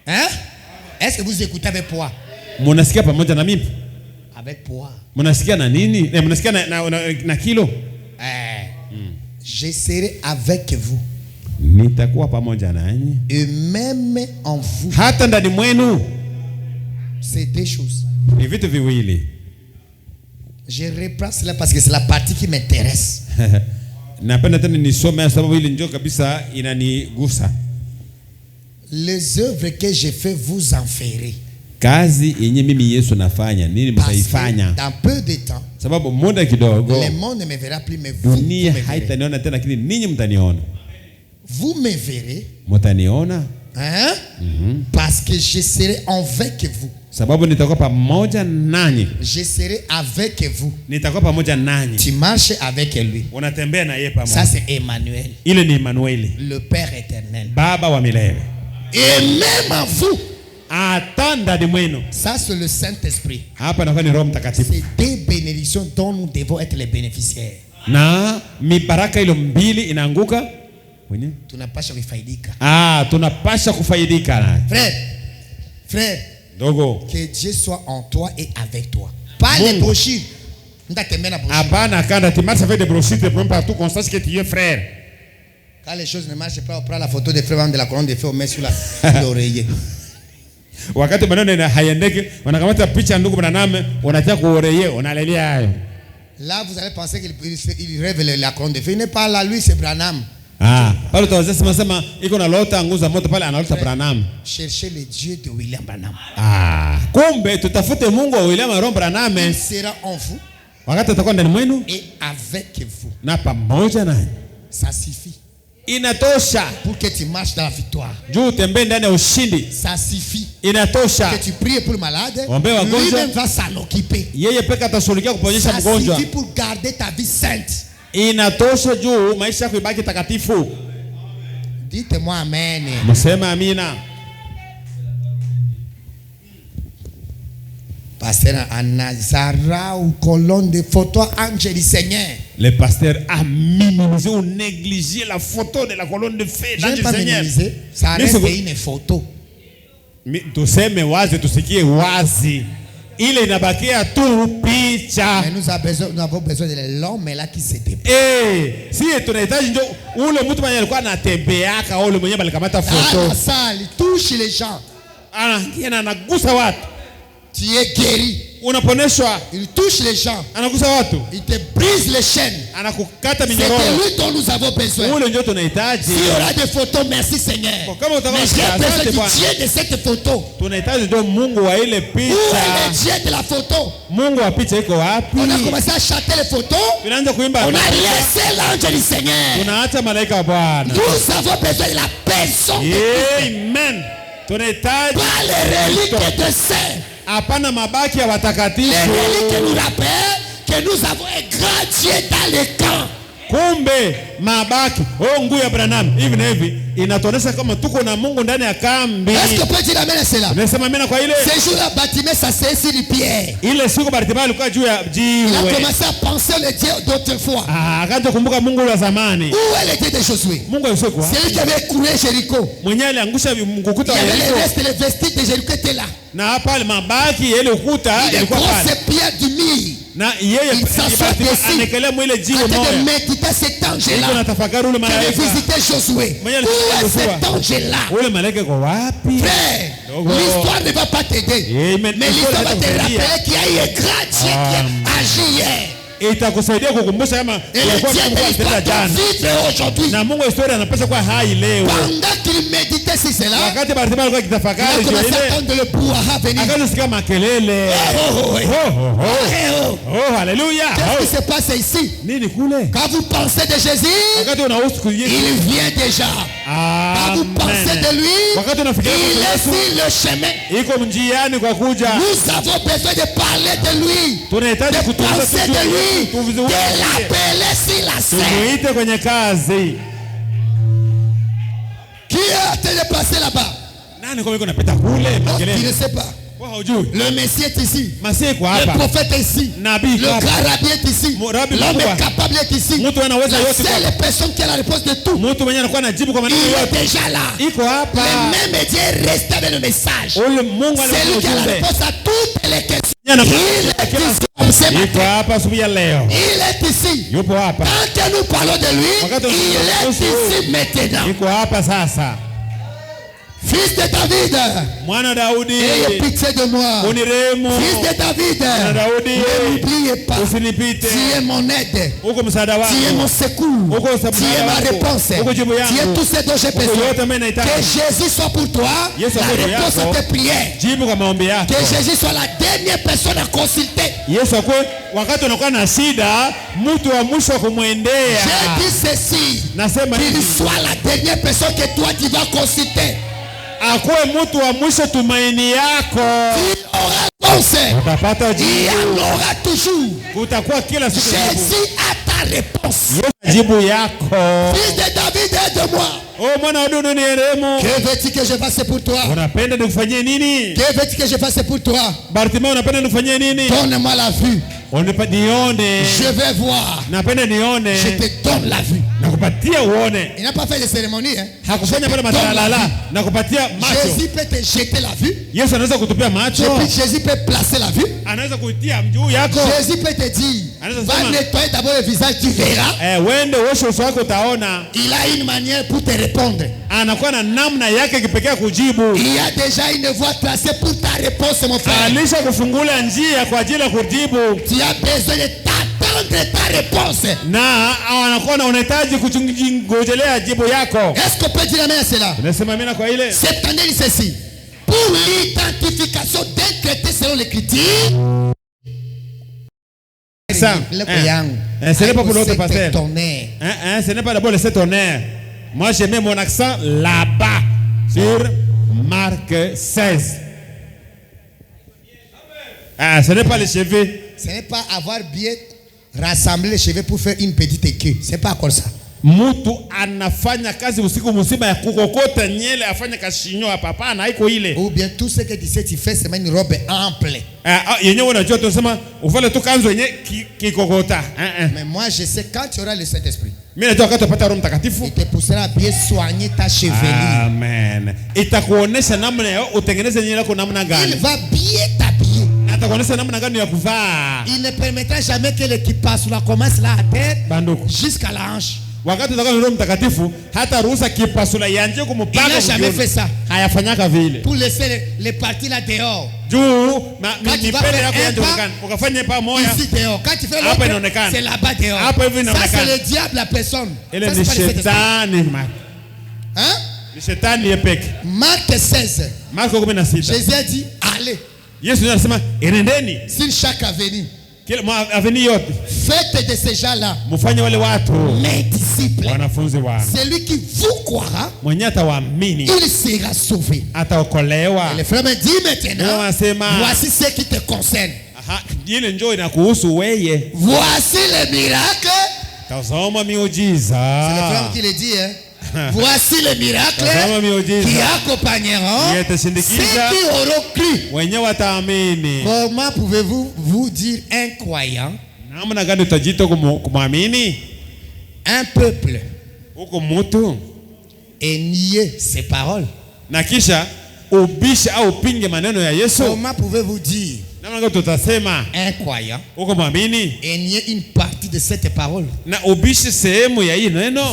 Hein? Est-ce que vous écoutez avec poids? Mnasikia pamoja na mimi? Avec poids. Mnasikia na nini? Mnasikia na kilo? Je serai avec vous. Nitakuwa pamoja nanyi. Et même en vous. Hata ndani mwenu. C'est deux choses. Ni vitu viwili. Je reprends cela parce que c'est la partie qui m'intéresse. Napenda tena nisome sababu ile njoo kabisa inanigusa. Les œuvres que j'ai fait vous en ferez. Kazi yenye mimi Yesu nafanya nini mtaifanya? Dans peu de temps. Sababu muda kidogo. Le monde ne me verra plus mais vous. Dunia haitaniona tena lakini ninyi mtaniona. Vous me verrez. Mtaniona. Hein? Parce que je serai avec vous. Sababu nitakuwa pamoja nanyi. Je serai avec vous. Nitakuwa pamoja nanyi. Tu marches avec lui. Unatembea na yeye pamoja. Ça c'est Emmanuel. Ile ni Emmanuel. Le Père éternel. Baba wa milele. Et même en vous. Atanda de mwenu. Ça c'est le Saint-Esprit. Hapa nakuwa ni Roho Mtakatifu. C'est des bénédictions dont nous devons être les bénéficiaires. Na mibaraka ile mbili inaanguka. Wenye? Tunapasha kufaidika. Tunapasha kufaidika. Frère. Dogo. Que Dieu soit en toi et avec toi. Pas les brochures. Abana kanda tu marches avec des brochures de prendre partout constate que tu es frère. Quand les choses ne marchent pas, on prend la photo des frères de la colonne de feu, on met sur l'oreiller. Wakati maneno hayendeki, wanakamata picha ndugu Branham, unatia kwa oreiller, unalelia hayo. Là vous allez penser qu'il rêve la colonne de feu. Il n'est pas là, lui c'est Branham. Pale utaweza sema iko na lota nguza moto pale analota Branham. Cherchez le Dieu de William Branham. Kumbe tutafute Mungu wa William Branham. Il sera en vous. Wakati atakuwa ndani mwenu et avec vous. Na pamoja nanyi. Ça suffit. Inatosha. Pour que tu marches dans la victoire. Juu tembee ndani ya ushindi. Ça suffit. Inatosha. Que tu pries pour le malade. Lui-même va s'en occuper. Yeye peka atashughulikia kuponyesha mgonjwa. Ça suffit pour garder ta vie sainte. Inatosha juu maisha yako ibaki takatifu. Dites-moi amen. Msema amina. Pasteur Anazara ou colonne de photo ange du Seigneur. Le pasteur a minimisé ou négligé la photo de la colonne de feu d'ange du Seigneur. Ça reste une photo. Tuseme wazi, tusikie wazi. Ile inabakia tu picha. Mais nous avons besoin de l'homme là qui se déplace. Si tunahitaji ndio ule mtu mwenye alikuwa anatembeaka ule mwenye alikamata photo. Ça touche les gens. Anagusa watu. Tu es guéri. Unaponeshwa. Il touche les gens. Anagusa watu. Il te brise les chaînes. Anakukata minyororo. C'est de lui dont nous avons besoin. Ule ndio tunahitaji. S'il y aura des photos, merci Seigneur. Mais j'ai besoin du Dieu de cette photo. Tunahitaji ndio Mungu wa ile picha. Où est le Dieu de la photo? Mungu wa picha iko wapi? On a commencé à chanter les photos. Tunaanza kuimba. On a laissé l'ange du Seigneur. Tunaacha malaika wa Bwana. Nous avons besoin de la personne. Amen. Tunahitaji pas les reliques de saints. Hapana mabaki ya watakatifu. Les reliques nous rappellent que nous avons un grand Dieu dans le camp. Kumbe mabaki nguu ya Branham hivi na hivi inatuonesha kama tuko na Mungu ndani ya kambi. Est-ce que peut dire amen à cela? Unasema amina kwa ile? Ce jour-là Bartimée s'asseyait sur une pierre. Ile siku Bartimée alikuwa juu ya jiwe. Il a commencé à penser le Dieu d'autrefois. Akaanza kumbuka Mungu wa zamani. Où est le Dieu de Josué? Mungu yuko kwa. Celui qui avait coulé Jéricho. Mwenyewe aliangusha mkukuta wa Yeriko. Les restes, les vestiges de Jéricho étaient là. Na hapa mabaki ile ukuta yalikuwa pale. Il est pierre du mur. Na yeye anakelea mwile jiwe moja. Il méditait cet ange-là. Iko natafakari ule malaika. Il visitait Josué. Où est cet ange-là? Ule malaika kwa wapi? Frère, l'histoire ne va pas t'aider. Mais l'histoire va te rappeler qu'il y a eu un grand Dieu qui a agi hier. Itakusaidia kukumbusha kama ilikuwa Mungu jana. Na Mungu historia anapaswa kuwa hai leo. Pendant qu'il méditait sur cela, wakati Bartimayo alikuwa akitafakari juu ile, akasikia makelele. Oh, haleluya. Qu'est-ce qui se passe ici? Nini kule? Quand vous pensez de Jésus, wakati unahusu kuye, il vient déjà. Quand vous pensez de lui, wakati unafikiria il est sur le chemin. Iko njiani kwa kuja. Nous avons besoin de parler de lui. Tunahitaji kutunza de lui. De l'appeler sur la scène. Kwenye kazi. Qui a été déplacé là-bas? Nani kwa napita kule makelele? Tu ne sais pas. Le Messie est ici. Le prophète est ici. Le grand rabbi est ici. L'homme est capable est ici. C'est la personne qui a la réponse de tout. Il est déjà là. Le même Dieu est resté avec le message. C'est lui qui a la réponse à toutes les questions. Il est ici. Quand nous parlons de lui, il est ici maintenant. Fils de David, ayez pitié de moi. Fils de David, ne m'oubliez pas. Tu es mon aide. Tu es mon secours. Tu es ma réponse. Tu es tout ce dont j'ai besoin. Que Jésus soit pour toi la réponse à tes prières. Que Jésus soit la dernière personne à consulter. J'ai dit ceci. Qu'il soit la dernière personne que toi tu vas consulter. Akwe mtu wa mwisho tumaini yako. Il y en aura toujours. Kutakuwa kila siku. Jésus a ta réponse. Jibu yako. Fils de David, aide-moi. Oh mwana wa Daudi nirehemu. Que veux-tu que je fasse pour toi? Unapenda nikufanyie nini? Que veux-tu que je fasse pour toi? Bartimayo, unapenda nikufanyie nini? Donne-moi la vue. Je vais voir. Je te donne la vue. Il n'a pas fait de cérémonie. Jésus peut te jeter la vue. Jésus peut placer la vue. Jésus peut te dire, va nettoyer d'abord le visage, tu verras. Il a une manière pour te répondre. Il y a déjà une voie tracée pour ta réponse, mon frère. Tu as besoin de t'attendre ta réponse. Est-ce qu'on peut dire amen à cela? Cette année, il ceci. Pour l'identification d'un chrétien selon l'écriture. Ce n'est pas pour l'autre pasteur. Ce n'est pas d'abord le 7 honneur. Moi, j'ai mis mon accent là-bas, sur Marc 16. Ah, ce n'est pas les cheveux. Ce n'est pas avoir bien rassemblé les cheveux pour faire une petite queue. C'est pas comme ça. Mtu anafanya kazi usiku mzima ya kukokota nyele afanya kashinyo hapa hapana haiko ile. Ou bien tout ce que tu sais tu fais c'est une robe ample. Yenyewe unajua tunasema uvale tu kanzu yenye kikokota. Mais moi je sais quand tu auras le Saint-Esprit. Mimi najua wakati upata Roho Mtakatifu. Il te poussera à bien soigner ta chevelure. Amen. Itakuonesha namna ya utengeneze nywele yako namna gani. Il va bien t'habiller. Atakuonesha namna gani ya kuvaa. Il ne permettra jamais que l'équipe passe là commence là à tête jusqu'à la hanche. Wakati utakuwa Roho Mtakatifu hata ruhusa kipasula yanje kumpaka. Il n'a jamais fait ça. Hayafanyaka vile. Pour laisser les parties là dehors. Juu mipele yako yanje ukani. Ukafanya pa moja. Ici dehors. Quand tu fais l'autre, c'est là-bas dehors. Ça c'est le diable la personne. Ele ni shetani Mark. Hein? Ni shetani yepeke. Marc 16. Marko 16. Jésus a dit allez. Yesu anasema enendeni. Sur chaque avenue. Kila avenue yote. Faites de ces gens-là. Mfanye wale watu. Mes disciples. Wanafunzi wangu. Celui qui vous croira. Mwenye atawaamini. Il sera sauvé. Ataokolewa. Le frère me dit maintenant. Voici ce qui te concerne. Ile njoo inakuhusu wewe. Voici le miracle. Tazama miujiza. C'est le frère qui le dit hein. Voici le miracle qui accompagneront ceux qui auront cru. Comment pouvez-vous vous dire un croyant, un peuple, et nier ses paroles? Comment pouvez-vous dire un croyant et nier une partie de cette parole?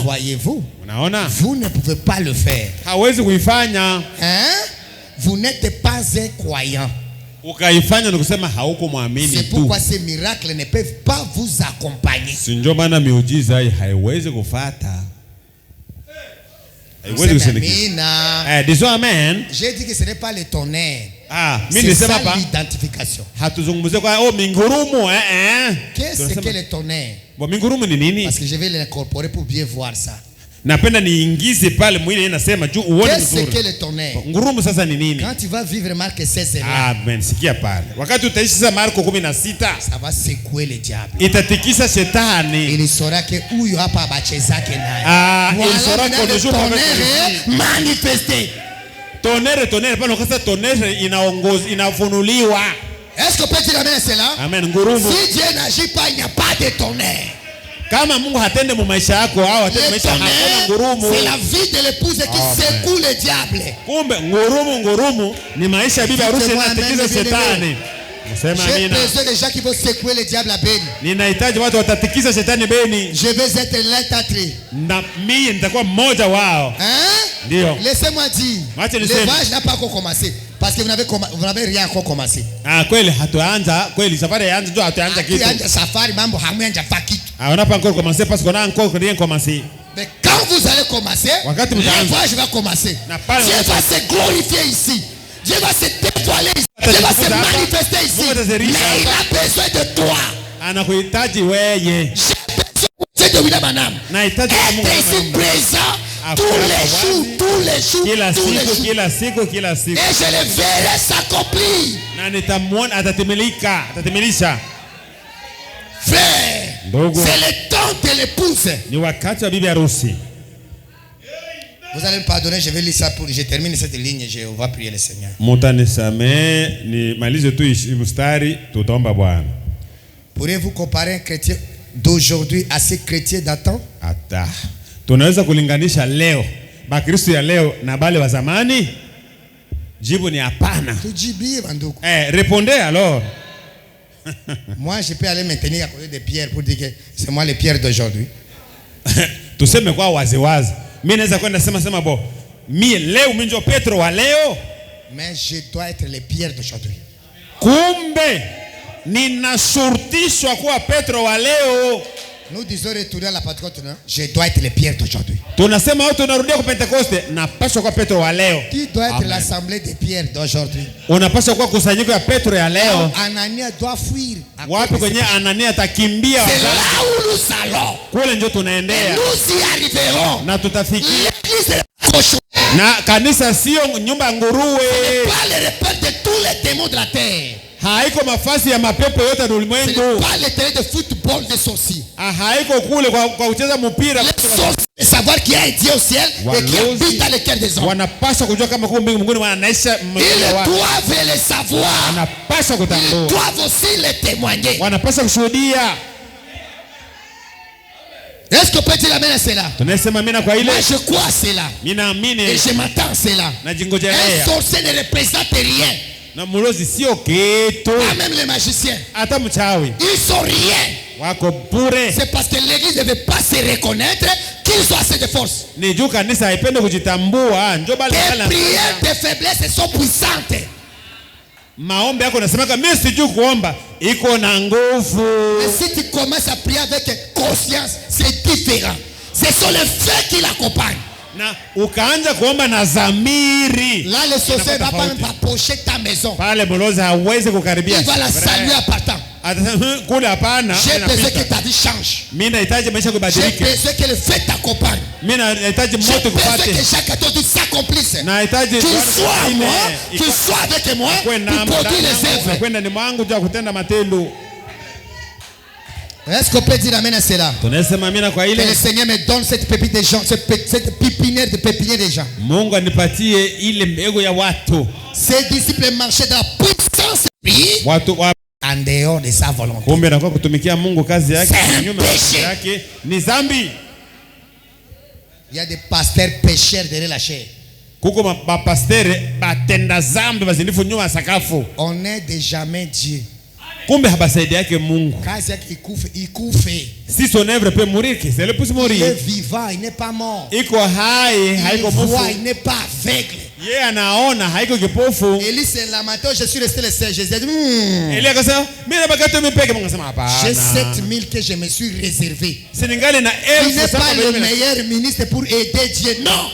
Voyez-vous, vous ne pouvez pas le faire. Hein? Vous n'êtes pas un croyant. C'est pourquoi ces miracles ne peuvent pas vous accompagner. Disons amen. J'ai dit que ce n'est pas le tonnerre. C'est ça l'identification. Qu'est-ce que le tonnerre? Parce que je vais l'incorporer pour bien voir ça. Napenda pale mwili inasema juu uone vizuri. Qu'est-ce que le tonnerre? Ngurumo sasa ni nini? Quand tu vas vivre Marc 16 Amen. Sikia pale. Wakati utaishi sasa Marko 16, ça va secouer le diable. Itatikisa shetani. Il saura que huyu hapa abachezake naye. Il saura que le jour manifesté. Tonnerre pale ukasa tonnerre inafunuliwa. Est-ce qu'on peut dire amen à cela? Amen. Ngurumo. Si Dieu n'agit pas, il n'y a pas de tonnerre. Kama Mungu hatende mu maisha yako au hatende maisha hakuna ngurumo. C'est la vie de l'épouse qui secoue le diable. Kumbe ngurumo ni maisha ya bibi harusi inatikisa shetani. Msema amina. J'ai besoin de gens qui vont secouer le diable à Beni. Ninahitaji watu watatikisa shetani Beni. Je vais être l'un na mimi nitakuwa mmoja wao. Ndio. Laissez-moi dire. Le voyage n'a pas encore commencé. Parce que vous n'avez rien encore commencé. Kweli hatuanza, kweli safari yaanza tu hatuanza kitu. Hatuanza safari mambo hamuanza fa kitu. On n'a pas encore commencé parce qu'on a encore rien commencé. Mais quand vous allez commencer, le voyage va commencer. Dieu va se glorifier ici. Dieu va se dévoiler ici. Dieu va se manifester ici. Mais il a besoin de toi. Anakuhitaji wewe. C'est de William Branham. Être ici présent tous les jours. Kila siku. Et je le verrai s'accomplir. Na nitamwona atatimilisha. Frère, c'est le temps de l'épouse. Ni wakati wa bibi harusi. Vous allez me pardonner, je vais lire ça pour je termine cette ligne et je vais prier le Seigneur. Mutanisame ni malize tu mstari tutaomba Bwana. Pourriez-vous comparer un chrétien d'aujourd'hui à ces chrétiens d'antan? Ata. Tunaweza kulinganisha leo Bakristo ya leo na bale wa zamani? Jibu ni hapana. Tujibie banduku. Répondez alors. Moi je peux aller me tenir à côté de Pierre pour dire que c'est moi le Pierre d'aujourd'hui. Tuseme kwa waziwazi. Mimi naweza kwenda sema bo. Mimi leo mimi ndio Petro wa leo. Mais je dois être le Pierre d'aujourd'hui. Kumbe ninashurutishwa kuwa Petro wa leo. Nous disons retourner à la Pentecôte, non? Je dois être le Pierre d'aujourd'hui. Tunasema watu tunarudia kwa Pentecoste, napaswa kwa Petro wa leo. Tu dois être l'assemblée de Pierre d'aujourd'hui. Unapaswa kwa kusanyiko ya Petro ya leo. Anania doit fuir Wapi kwenye Anania atakimbia wazazi? C'est là où nous allons. Kule ndio tunaendea. Nous y arriverons. Na tutafikia. L'église est la cochon. Na kanisa sio nyumba ya nguruwe. C'est pas le repère de tous les démons de la terre. Haiko mafasi ya mapepo yote ya ulimwengu. C'est pas le terrain de football des sorciers. Haiko kule kwa kucheza mpira. Les savoir qu'il y a un Dieu au ciel et qui habite dans le cœur des hommes. Wanapaswa kujua kama kwa mbinguni wanaisha. Ils doivent le savoir. Wanapaswa kutambua. Ils doivent aussi le témoigner. Wanapaswa kushuhudia. Est-ce que peut dire amen à cela? Tunasema amina kwa ile. Moi je crois à cela. Ninaamini. Et je m'attends à cela. Un sorcier ne représente rien. Na mulozi sio kitu. Pas même les magiciens. Hata mchawi. Ils sont rien. Wako bure. C'est parce que l'église ne veut pas se reconnaître qu'ils ont assez de force. Ni juu kanisa haipende kujitambua. Njoo bali bala. Les prières de faiblesse sont puissantes. Maombi yako nasema kama mimi sijui kuomba iko na nguvu. Mais si tu commences à prier avec conscience, c'est différent. Ce sont les faits qui l'accompagnent. Na ukaanza kuomba na zamiri. Là le sorcier va pas même approcher ta maison. Pale mlozi hawezi kukaribia. Il va la saluer à partant. Kule hapana. J'ai besoin que ta vie change. Mimi nahitaji maisha kubadilika. J'ai besoin que le fait t'accompagne. Mimi nahitaji moto kupate. J'ai besoin que chaque acte s'accomplisse. Nahitaji tu sois moi, tu sois avec moi pour produire les œuvres. Kwenda ni mwangu juu kutenda matendo. Est-ce qu'on peut dire amen à cela? Que le Seigneur me donne cette pépite de gens, cette pépinière des gens. Ces disciples marchaient dans la puissance de Dieu en dehors de sa volonté. C'est un péché. Il y a des pasteurs pécheurs derrière la chair. On n'est de jamais Dieu. Kumbe habasaidia yake Mungu. Kazi yake ikufe. Si son œuvre peut mourir, que c'est le plus mourir. Il est vivant, il n'est pas mort. Iko hai, haiko mufu. Il n'est pas aveugle. Yeye anaona, haiko kipofu. Élie s'est lamenté, je suis resté le seul. Jésus a dit, Élie akasema, mimi nabaki mipeke. Mungu akasema hapana. J'ai 7000 que je me suis réservé. Senegal na il n'est pas le meilleur ministre pour aider Dieu. Non.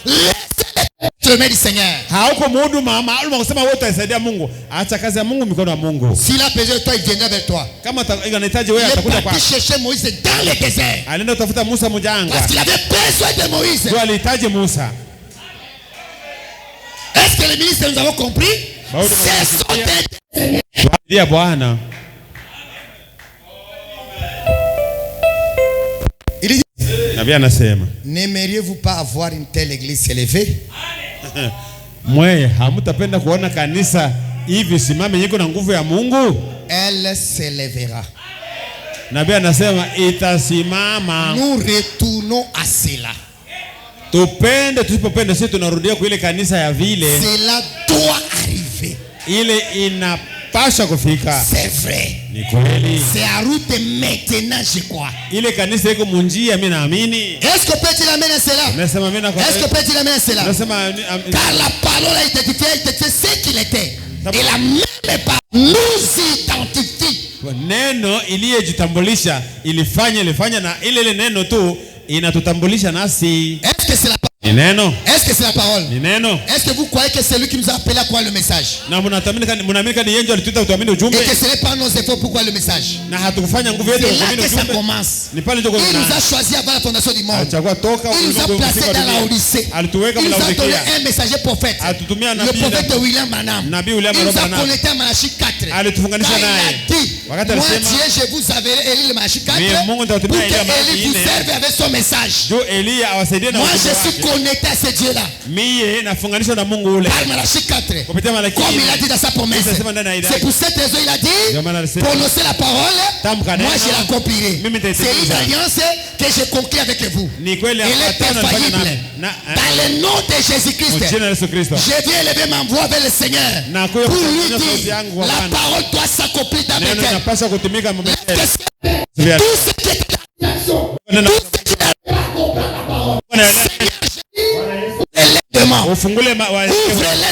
Laissez-le du Seigneur. S'il a besoin de toi, il viendra vers toi. Il est parti chercher Moïse dans le désert. Parce qu'il avait besoin de Moïse. Est-ce que les ministres nous avons compris? C'est son il dit, n'aimeriez-vous pas avoir une telle église s'élever? Elle s'élèvera. Nous retournons à cela. Cela doit arriver. C'est vrai. C'est à route maintenant, je crois. Est-ce que peut dire amen à cela? Est-ce que peut dire amen à cela? Car la parole a identifié ce qu'il était. Et la même parole nous identifie. Neno iliyejitambulisha ilifanya na ile neno tu inatutambulisha nasi. Est-ce que c'est la parole? Est-ce que c'est la parole? Est-ce que vous croyez que c'est lui qui nous a appelé à croire le message? Et que ce n'est pas nos efforts pour croire le message. C'est là que ça commence. Il nous a choisi avant la fondation du monde. Il nous a placés dans la Odyssée. Il nous a donné un messager prophète. Le prophète de William Branham. Il nous a connecté à Malachie 4. Quand il a dit, moi Dieu, je vous avais Élie le Malachie 4 pour que Élie vous serve avec son message. Moi je suis connecté à ce Dieu-là. Par Malachie 4. Comme il a dit dans sa promesse. C'est pour cette raison il a dit, prononcez la parole, moi je l'accomplirai. C'est une alliance que je conclue avec vous. Elle est infaillible. Dans le nom de Jésus-Christ, je viens élever ma voix vers le Seigneur pour lui dire, la parole doit s'accomplir dans mes cœurs. Tout ce qui est dans la ouvrez-les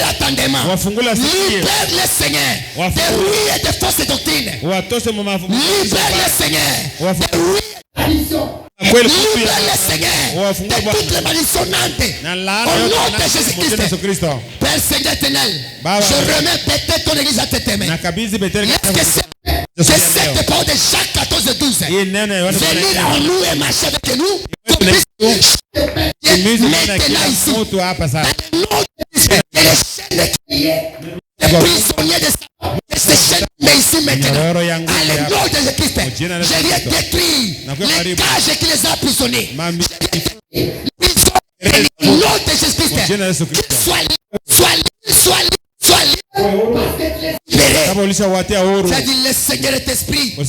l'attendement. Libère le Seigneur des rouilles et des fausses doctrines. Libère le Seigneur des rouilles et des traditions. Libère le Seigneur de toutes les malédictions nantes. Au nom de Jésus-Christ. Père Seigneur éternel, je remets peut-être ton église à tes mains. C'est cette parole de Jacques 14:12. Venir en nous et marcher avec nous. Maintenant ici. Les prisonniers de ces chaînes, mais ici maintenant, à le nom de Jésus-Christ, je viens détruire les cages qui les a emprisonnés. Au nom de Jésus-Christ, qu'ils soient libres. C'est-à-dire le Seigneur est esprit. Et là où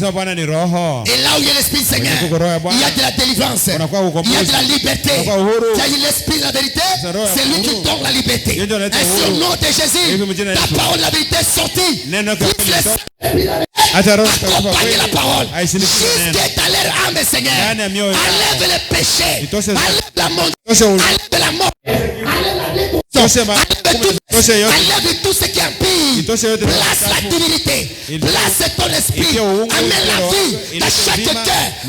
il y a l'esprit Seigneur, il y a de la délivrance, il y a de la liberté. C'est-à-dire l'esprit de la vérité, c'est lui qui donne la liberté. Et sur le nom de Jésus, la parole de la vérité est sortie. Accompagne la parole jusqu'à leur âme, Seigneur. Enlève les péchés, enlève la mort, enlève la mort, enlève tout ce qui empire. Place la divinité, place ton esprit, amène la vie dans chaque cœur.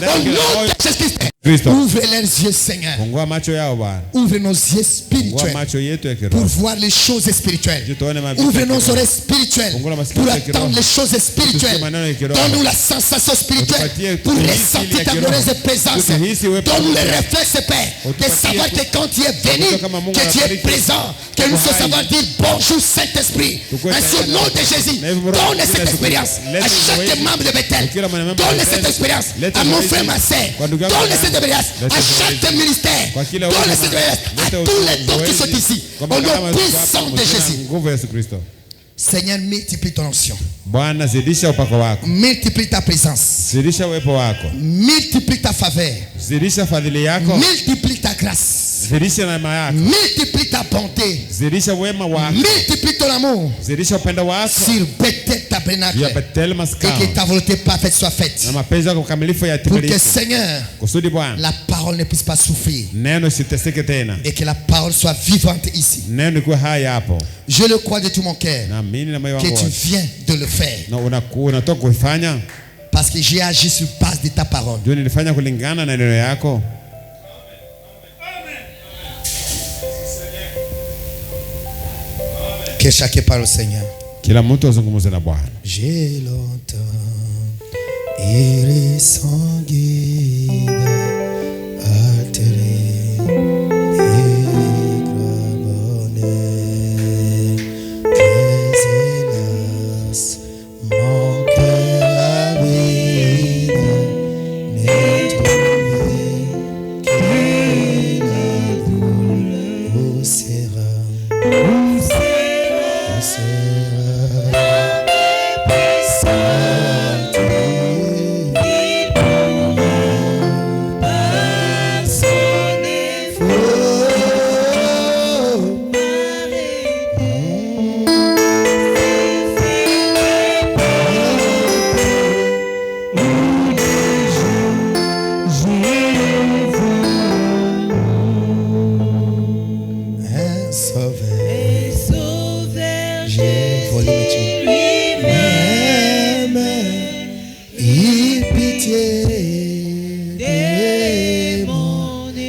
Au nom de Jésus-Christ. Ouvre leurs yeux, Seigneur. Ouvre nos yeux spirituels pour voir les choses spirituelles. Ouvre nos oreilles spirituelles pour attendre les choses spirituelles. Donne-nous la sensation spirituelle pour ressentir ta glorieuse présence. Donne-nous le réflexe, Père, de savoir que quand tu es venu, que tu es présent, que nous sommes savoir dire bonjour Saint-Esprit. Ainsi au nom de Jésus, donne cette expérience à chaque membre de Bethel. Donne cette expérience à mon frère, ma soeur. Donne cette expérience à chaque ministère. Donne cette expérience à tous les dons qui sont ici. Au nom puissant de Jésus. Seigneur, multiplie ton onction. Multiplie ta présence. Multiplie ta faveur. Multiplie ta grâce. Multiplie ta bonté. Multiplie ton amour sur Bethel Tabernacle. Et que ta volonté parfaite soit faite. Pour que Seigneur, la parole ne puisse pas souffrir. Et que la parole soit vivante ici. Je le crois de tout mon cœur que tu viens de le faire. Parce que j'ai agi sur base de ta parole. Que chacun parle au Seigneur. J'ai longtemps irressenti altéré et grabonné. Mais hélas, mon cœur a vida n'est trouvé que la douleur. Où sera?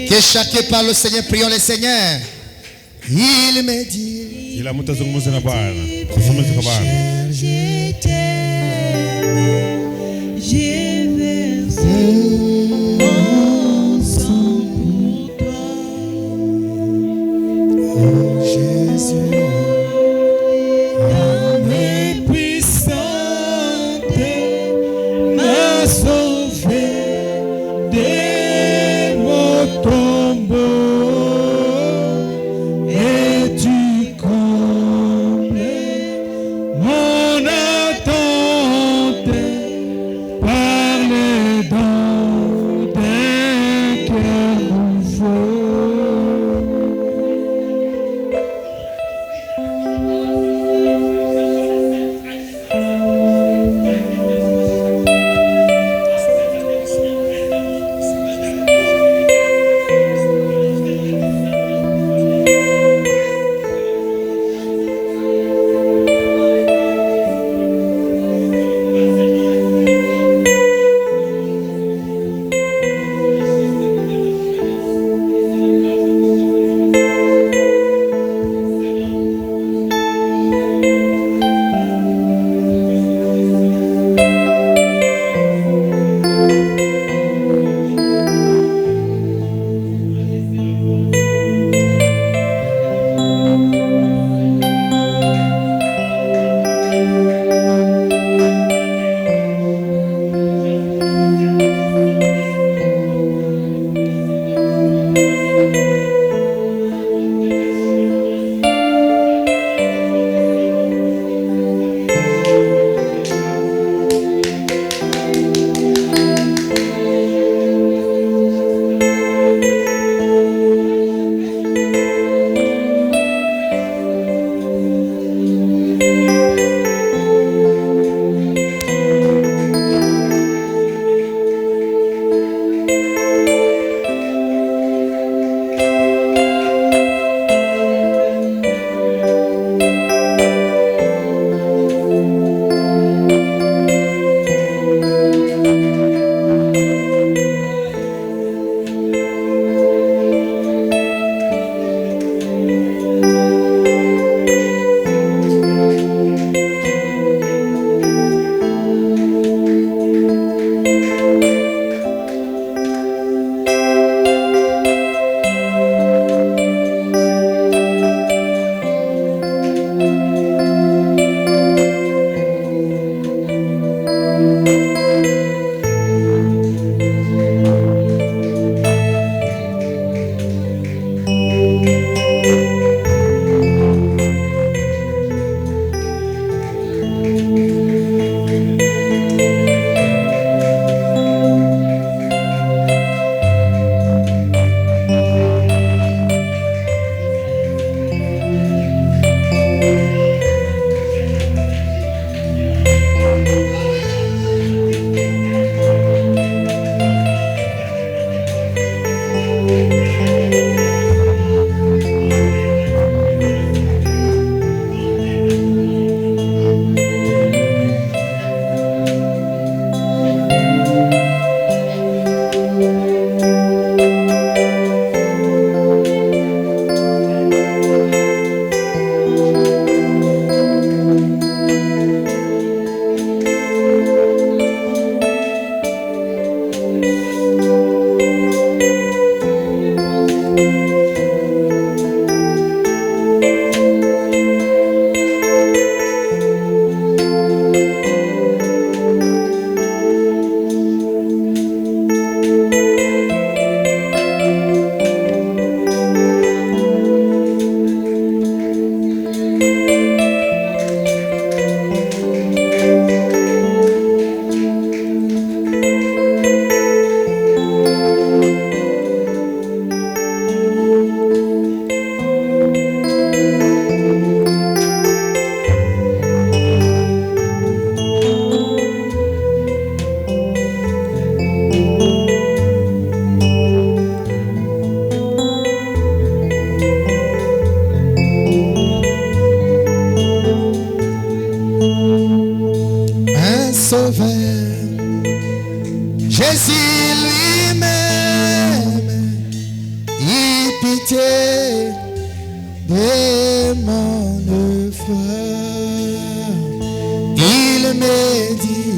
Que chacun parle au Seigneur, prions le Seigneur. Il me dit, je t'aime, j'ai versé mon sang pour toi. Oh Jésus, âme puissante, m'a sauvé de mon tombeau. Mon attente par pitié de mon frère. Il me dit,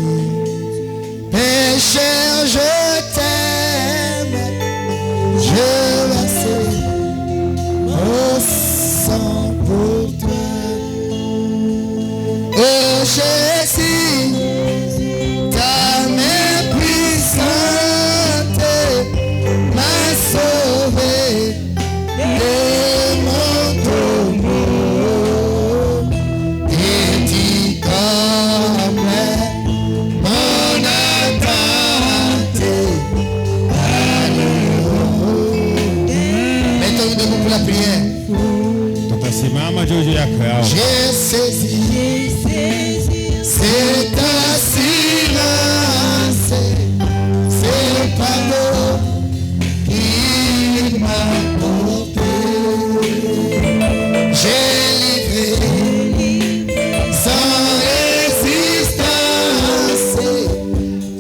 pécheur, je t'aime, je verse mon sang pour toi. Oh Jésus, ta main puissante m'a sauvé de mon tombeau. Et dit comme mon attente. Mettons-nous debout pour la prière. J'ai saisi cette assurance, c'est le pardon qu'il m'a porté. J'ai livré sans résistance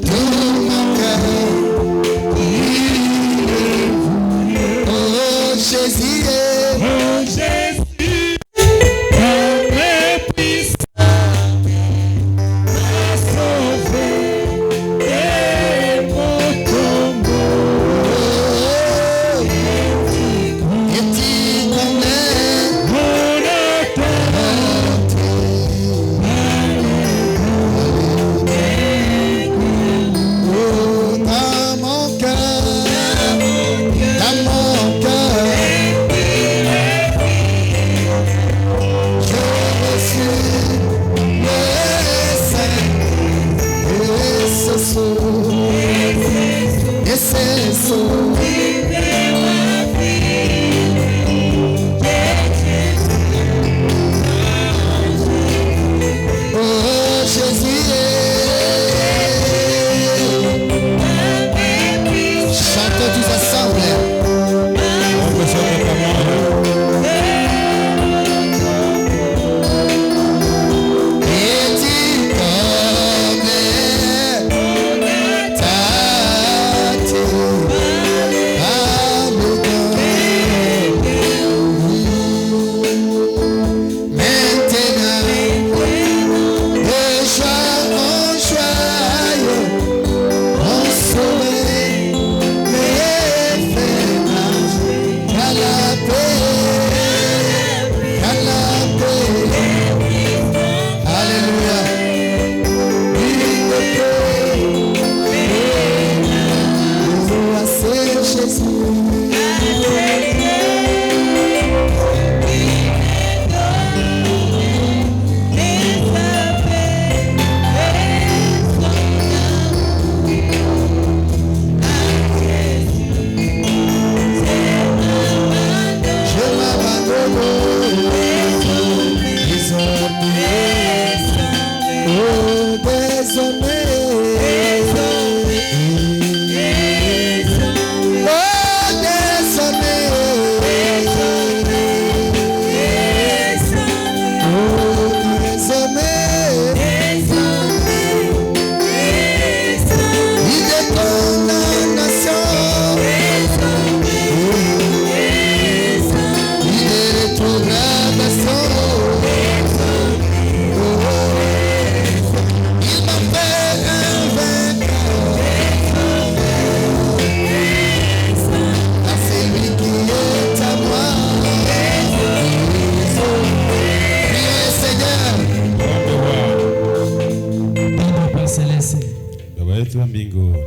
tout mon cœur. Oh Jésus,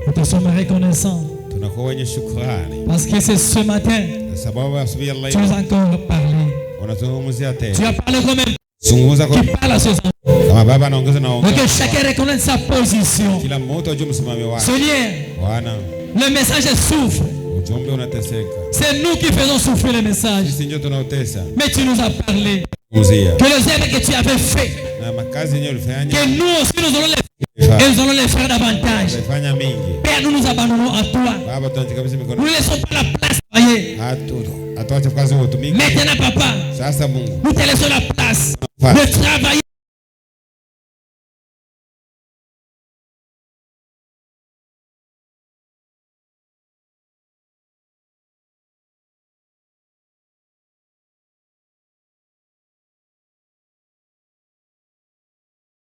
Nous te sommes reconnaissants parce que c'est ce matin tu nous as encore parlé. Tu as parlé quand même. Tu parles à ce enfant. Donc chacun reconnaît sa position. Seigneur, le message souffre. C'est nous qui faisons souffrir le message. Mais tu nous as parlé que les œuvres que tu avais fait, que nous aussi nous allons les faire. Et nous allons les faire davantage. Père, nous nous abandonnons à toi. Nous ne laissons pas la place travailler. Maintenant, papa, nous te laissons la place de travailler